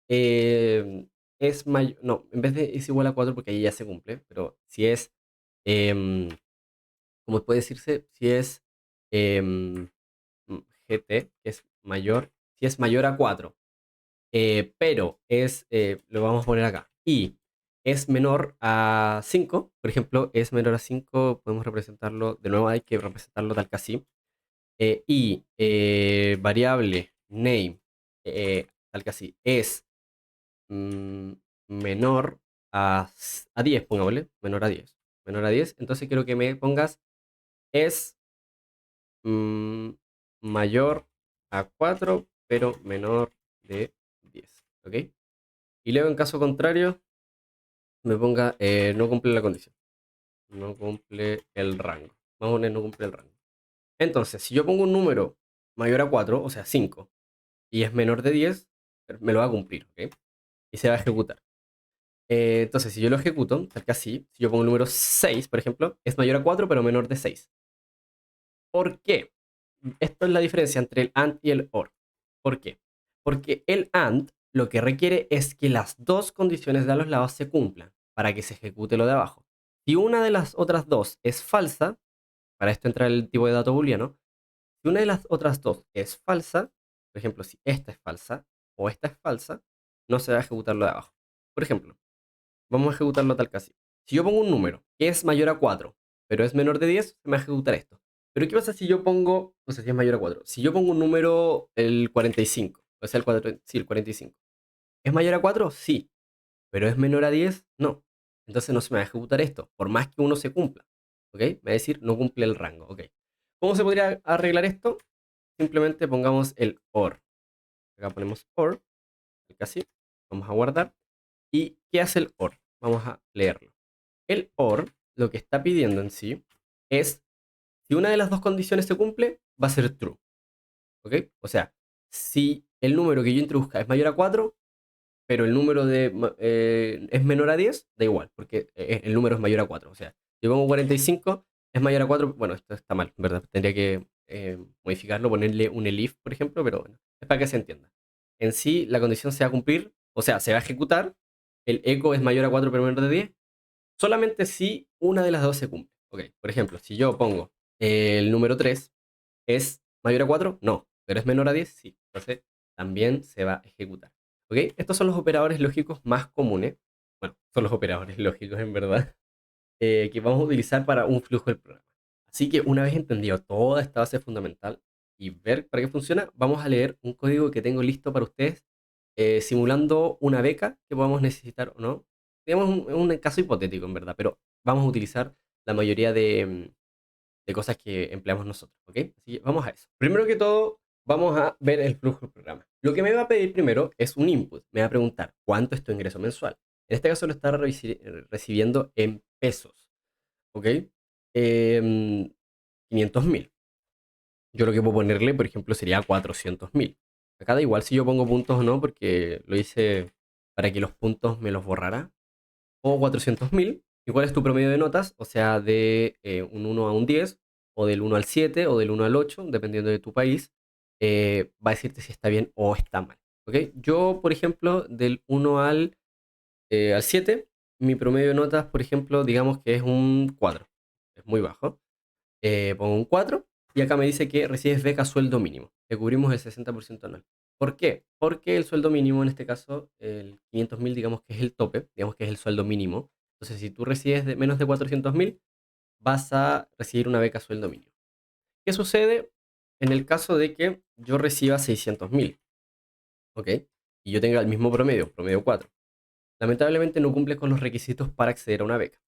[SPEAKER 1] es mayor, no, en vez de es igual a 4 porque ahí ya se cumple, pero si es, em, como puede decirse, si es em, GT, que es mayor, si es mayor a 4 pero lo vamos a poner acá, y es menor a 5, por ejemplo, es menor a 5, podemos representarlo, de nuevo hay que representarlo tal que así, y variable name, tal que así, es mm, menor a 10, pongámosle, menor a 10, entonces quiero que me pongas es mm, mayor a 4, pero menor de 10, ¿ok? Y luego en caso contrario, me ponga no cumple la condición. No cumple el rango. Vamos a poner no cumple el rango. Entonces, si yo pongo un número mayor a 4, o sea 5, y es menor de 10, me lo va a cumplir, ¿ok? Y se va a ejecutar. Entonces, si yo lo ejecuto, tal que así, si yo pongo el número 6, por ejemplo, es mayor a 4, pero menor de 6. ¿Por qué? Esto es la diferencia entre el AND y el OR. ¿Por qué? Porque el AND lo que requiere es que las dos condiciones de a los lados se cumplan para que se ejecute lo de abajo. Si una de las otras dos es falsa, para esto entra el tipo de dato booleano, si una de las otras dos es falsa, por ejemplo, si esta es falsa o esta es falsa, no se va a ejecutar lo de abajo. Por ejemplo, Vamos a ejecutarlo tal que así. Si yo pongo un número que es mayor a 4, pero es menor de 10, se me va a ejecutar esto. Pero ¿qué pasa si yo pongo, no sé si es mayor a 4, si yo pongo un número, el 45, o sea, sí, el 45. ¿Es mayor a 4? Sí, pero es menor a 10, no. Entonces no se me va a ejecutar esto, por más que uno se cumpla. ¿Ok? Me va a decir, no cumple el rango. ¿Ok? ¿Cómo se podría arreglar esto? Simplemente pongamos el OR. Acá ponemos OR, casi. Vamos a guardar. ¿Y qué hace el OR? Vamos a leerlo. El OR lo que está pidiendo en sí es, si una de las dos condiciones se cumple, va a ser true. ¿Ok? O sea, si el número que yo introduzca es mayor a 4, pero el número es menor a 10, da igual, porque el número es mayor a 4. O sea, si yo pongo 45, es mayor a 4, bueno, esto está mal, ¿verdad? Tendría que modificarlo, ponerle un elif, por ejemplo, pero bueno, es para que se entienda. En sí, la condición se va a cumplir, o sea, se va a ejecutar, el eco es mayor a 4 pero menor de 10, solamente si una de las dos se cumple. Ok, por ejemplo, si yo pongo el número 3, ¿es mayor a 4? No, pero es menor a 10, sí. Entonces, también se va a ejecutar. ¿Ok? Estos son los operadores lógicos más comunes. Bueno, son los operadores lógicos en verdad, que vamos a utilizar para un flujo del programa. Así que una vez entendido toda esta base fundamental y ver para qué funciona, vamos a leer un código que tengo listo para ustedes, simulando una beca que podamos necesitar o no. Digamos un caso hipotético en verdad, pero vamos a utilizar la mayoría de cosas que empleamos nosotros, ¿ok? Así que vamos a eso. Primero que todo, vamos a ver el flujo del programa. Lo que me va a pedir primero es un input. Me va a preguntar cuánto es tu ingreso mensual. En este caso lo está recibiendo en pesos, ¿ok? 500.000. Yo lo que puedo ponerle, por ejemplo, sería 400.000. Acá da igual si yo pongo puntos o no, porque lo hice para que los puntos me los borrara. O 400.000. ¿Y cuál es tu promedio de notas? O sea, de un 1 a un 10, o del 1 al 7, o del 1 al 8, dependiendo de tu país, va a decirte si está bien o está mal. ¿Ok? Yo, por ejemplo, del 1 al 7, mi promedio de notas, por ejemplo, digamos que es un 4. Es muy bajo. Pongo un 4 y acá me dice que recibes beca sueldo mínimo. Te cubrimos el 60% anual. ¿Por qué? Porque el sueldo mínimo, en este caso, el 500.000, digamos que es el tope, digamos que es el sueldo mínimo. Entonces, si tú recibes menos de 400.000, vas a recibir una beca sueldo mínimo. ¿Qué sucede en el caso de que yo reciba 600.000? ¿Ok? Y yo tenga el mismo promedio 4. Lamentablemente no cumple con los requisitos para acceder a una beca.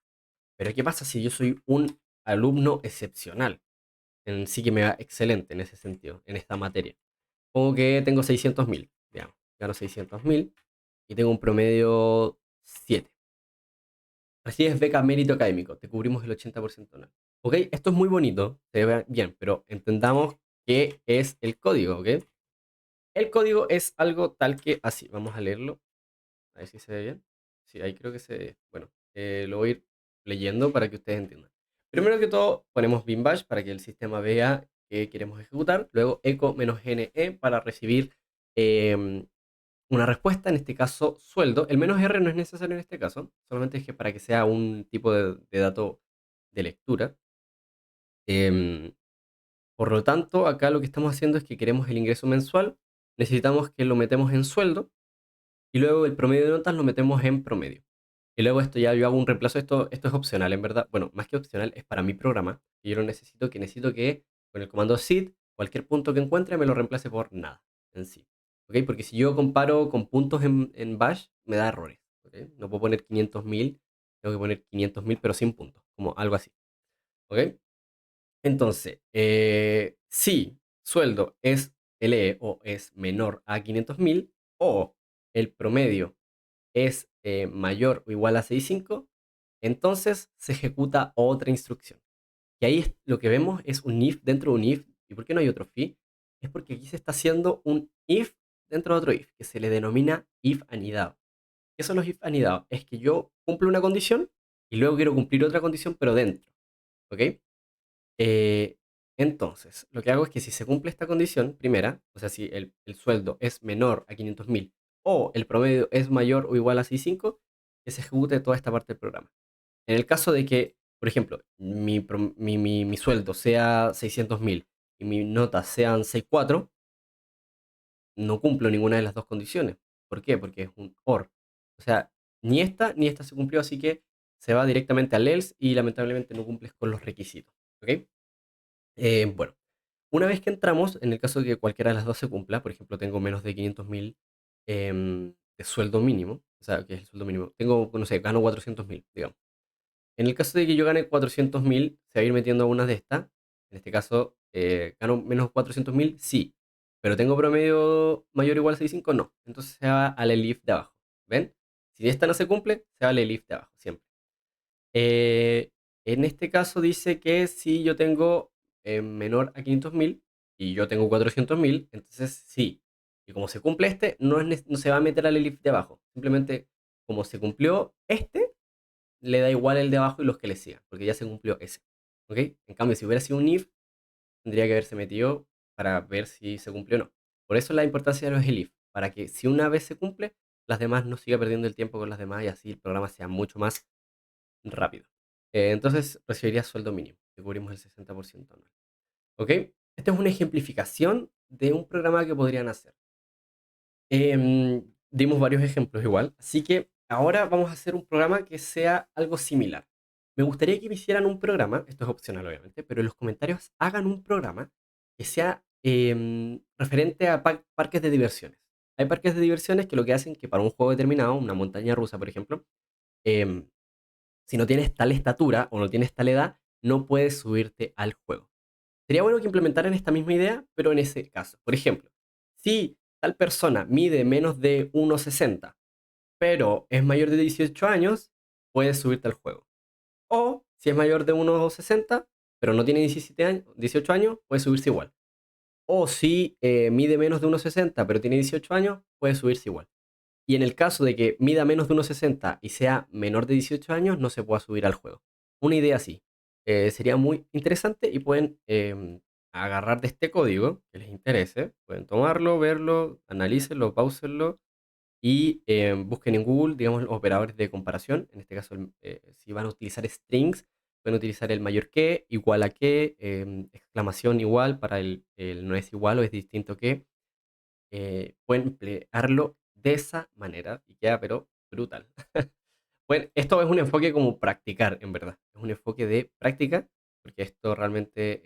[SPEAKER 1] Pero ¿qué pasa si yo soy un alumno excepcional? En sí que me va excelente en ese sentido, en esta materia. Pongo que tengo 600.000, digamos, gano 600.000 y tengo un promedio 7. Recibes beca mérito académico, te cubrimos el 80% anual. ¿Ok? Esto es muy bonito, se ve bien, pero entendamos qué es el código, ¿ok? El código es algo tal que así, vamos a leerlo, a ver si se ve bien. Sí, ahí creo que se ve. Bueno, lo voy a ir leyendo para que ustedes entiendan. Primero que todo, ponemos bin bash para que el sistema vea que queremos ejecutar. Luego echo-ne para recibir una respuesta, en este caso sueldo. El "-r" no es necesario en este caso, solamente es que para que sea un tipo de dato de lectura. Em, por lo tanto, acá lo que estamos haciendo es que queremos el ingreso mensual. Necesitamos que lo metemos en sueldo y luego el promedio de notas lo metemos en promedio. Y luego esto ya yo hago un reemplazo. Esto es opcional, en verdad. Bueno, más que opcional, es para mi programa. Y yo lo necesito que con el comando seed, cualquier punto que encuentre me lo reemplace por nada en sí. ¿Ok? Porque si yo comparo con puntos en bash, me da errores. ¿Ok? No puedo poner 500.000, tengo que poner 500.000 pero sin puntos, como algo así. ¿Ok? Entonces, si sueldo es LE o es menor a 500.000 o el promedio es mayor o igual a 6,5, entonces se ejecuta otra instrucción. Y ahí lo que vemos es un if dentro de un if. ¿Y por qué no hay otro if? Es porque aquí se está haciendo un if dentro de otro if, que se le denomina if anidado. ¿Qué son los if anidados? Es que yo cumplo una condición y luego quiero cumplir otra condición, pero dentro. ¿Ok? Eh, entonces, lo que hago es que si se cumple esta condición primera, o sea, si el sueldo es menor a 500.000 o el promedio es mayor o igual a 6,5, que se ejecute toda esta parte del programa. En el caso de que, por ejemplo, mi sueldo sea 600.000 y mis notas sean 6,4, no cumplo ninguna de las dos condiciones. ¿Por qué? Porque es un OR. O sea, ni esta se cumplió, así que se va directamente al else y lamentablemente no cumples con los requisitos. ¿Ok? Bueno, una vez que entramos, en el caso de que cualquiera de las dos se cumpla, por ejemplo, tengo menos de 500.000 de sueldo mínimo, o sea, que es el sueldo mínimo, tengo, no sé, gano 400.000, digamos. En el caso de que yo gane 400.000, se va a ir metiendo a una de estas. En este caso, gano menos 400.000, sí. Pero tengo promedio mayor o igual a 6,5, no. Entonces se va al elif de abajo. ¿Ven? Si esta no se cumple, se va al elif de abajo, siempre. Eh, en este caso dice que si yo tengo menor a 500.000 y yo tengo 400.000, entonces sí. Y como se cumple este, no se va a meter al elif de abajo. Simplemente, como se cumplió este, le da igual el de abajo y los que le sigan, porque ya se cumplió ese. ¿Ok? En cambio, si hubiera sido un if, tendría que haberse metido para ver si se cumplió o no. Por eso la importancia de los elif, para que si una vez se cumple, las demás no siga perdiendo el tiempo con las demás y así el programa sea mucho más rápido. Entonces recibiría sueldo mínimo, que cubrimos el 60% anual. ¿Ok? Esta es una ejemplificación de un programa que podrían hacer. Dimos varios ejemplos igual, así que ahora vamos a hacer un programa que sea algo similar. Me gustaría que me hicieran un programa, esto es opcional obviamente, pero en los comentarios hagan un programa que sea referente a parques de diversiones. Hay parques de diversiones que lo que hacen que para un juego determinado, una montaña rusa por ejemplo, em, si no tienes tal estatura o no tienes tal edad, no puedes subirte al juego. Sería bueno que implementaran esta misma idea, pero en ese caso. Por ejemplo, si tal persona mide menos de 1,60, pero es mayor de 18 años, puedes subirte al juego. O si es mayor de 1,60, pero no tiene 17 años, 18 años, puede subirse igual. O si mide menos de 1,60, pero tiene 18 años, puede subirse igual. Y en el caso de que mida menos de 1,60 y sea menor de 18 años, no se pueda subir al juego. Una idea así. Sería muy interesante y pueden agarrar de este código que les interese. Pueden tomarlo, verlo, analícenlo, pausenlo y busquen en Google, digamos, los operadores de comparación. En este caso, si van a utilizar strings, pueden utilizar el mayor que, igual a que, exclamación igual para el no es igual o es distinto que, pueden emplearlo de esa manera y queda pero brutal. Bueno, esto es un enfoque como practicar, en verdad. Es un enfoque de práctica, porque esto realmente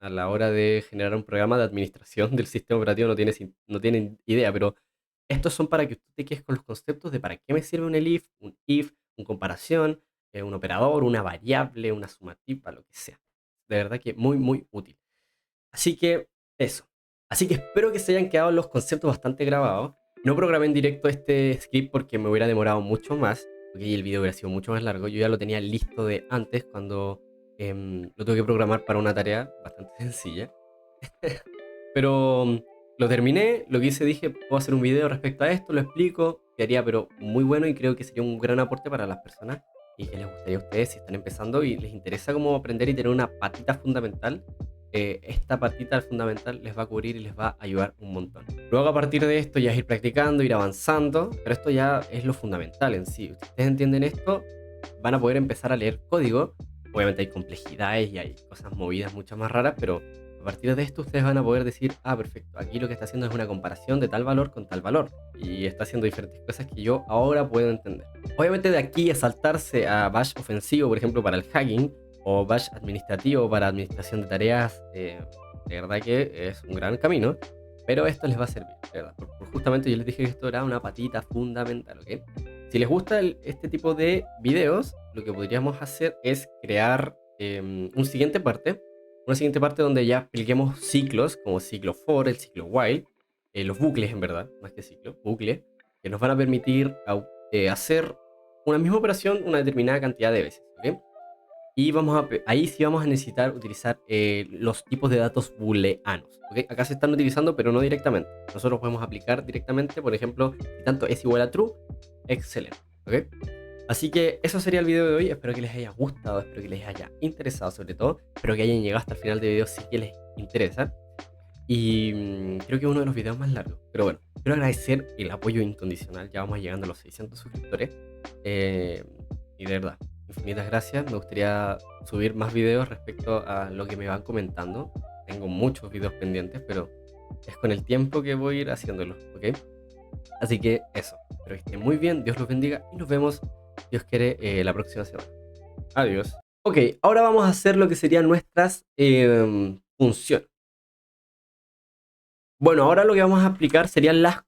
[SPEAKER 1] a la hora de generar un programa de administración del sistema operativo no tienen idea, pero estos son para que usted te quedes con los conceptos de para qué me sirve un elif, un if, una comparación, un operador, una variable, una sumatipa, lo que sea. De verdad que muy, muy útil. Así que eso. Así que espero que se hayan quedado los conceptos bastante grabados. No programé en directo este script porque me hubiera demorado mucho más, porque el video hubiera sido mucho más largo. Yo ya lo tenía listo de antes cuando lo tuve que programar para una tarea bastante sencilla. Pero lo terminé, lo que hice dije, puedo hacer un video respecto a esto, lo explico, quedaría pero muy bueno y creo que sería un gran aporte para las personas y que les gustaría a ustedes si están empezando y les interesa cómo aprender y tener una patita fundamental. Esta patita fundamental les va a cubrir y les va a ayudar un montón. Luego a partir de esto ya es ir practicando, ir avanzando, pero esto ya es lo fundamental en sí. Ustedes entienden esto, van a poder empezar a leer código. Obviamente hay complejidades y hay cosas movidas muchas más raras, pero a partir de esto ustedes van a poder decir, ah, perfecto, aquí lo que está haciendo es una comparación de tal valor con tal valor y está haciendo diferentes cosas que yo ahora puedo entender. Obviamente de aquí a saltarse a bash ofensivo, por ejemplo, para el hacking o bash administrativo para administración de tareas, de verdad que es un gran camino, pero esto les va a servir, de verdad. Justamente yo les dije que esto era una patita fundamental, ¿ok? Si les gusta este tipo de videos, lo que podríamos hacer es crear una siguiente parte donde ya expliquemos ciclos, como ciclo for, el ciclo while, los bucles en verdad, más que ciclo, bucle, que nos van a permitir hacer una misma operación una determinada cantidad de veces, ¿ok? Y ahí sí vamos a necesitar utilizar los tipos de datos booleanos, ¿ok? Acá se están utilizando, pero no directamente. Nosotros podemos aplicar directamente, por ejemplo, si tanto es igual a true, excelente, ¿ok? Así que eso sería el video de hoy. Espero que les haya gustado, espero que les haya interesado sobre todo. Espero que hayan llegado hasta el final del video si que les interesa. Y creo que es uno de los videos más largos. Pero bueno, quiero agradecer el apoyo incondicional. Ya vamos llegando a los 600 suscriptores. Eh, y de verdad, infinitas gracias. Me gustaría subir más videos respecto a lo que me van comentando. Tengo muchos videos pendientes, pero es con el tiempo que voy a ir haciéndolos, ¿ok? Así que eso, espero que estén muy bien, Dios los bendiga y nos vemos, Dios quiere, la próxima semana. Adiós. Ok, ahora vamos a hacer lo que serían nuestras funciones. Bueno, ahora lo que vamos a aplicar serían las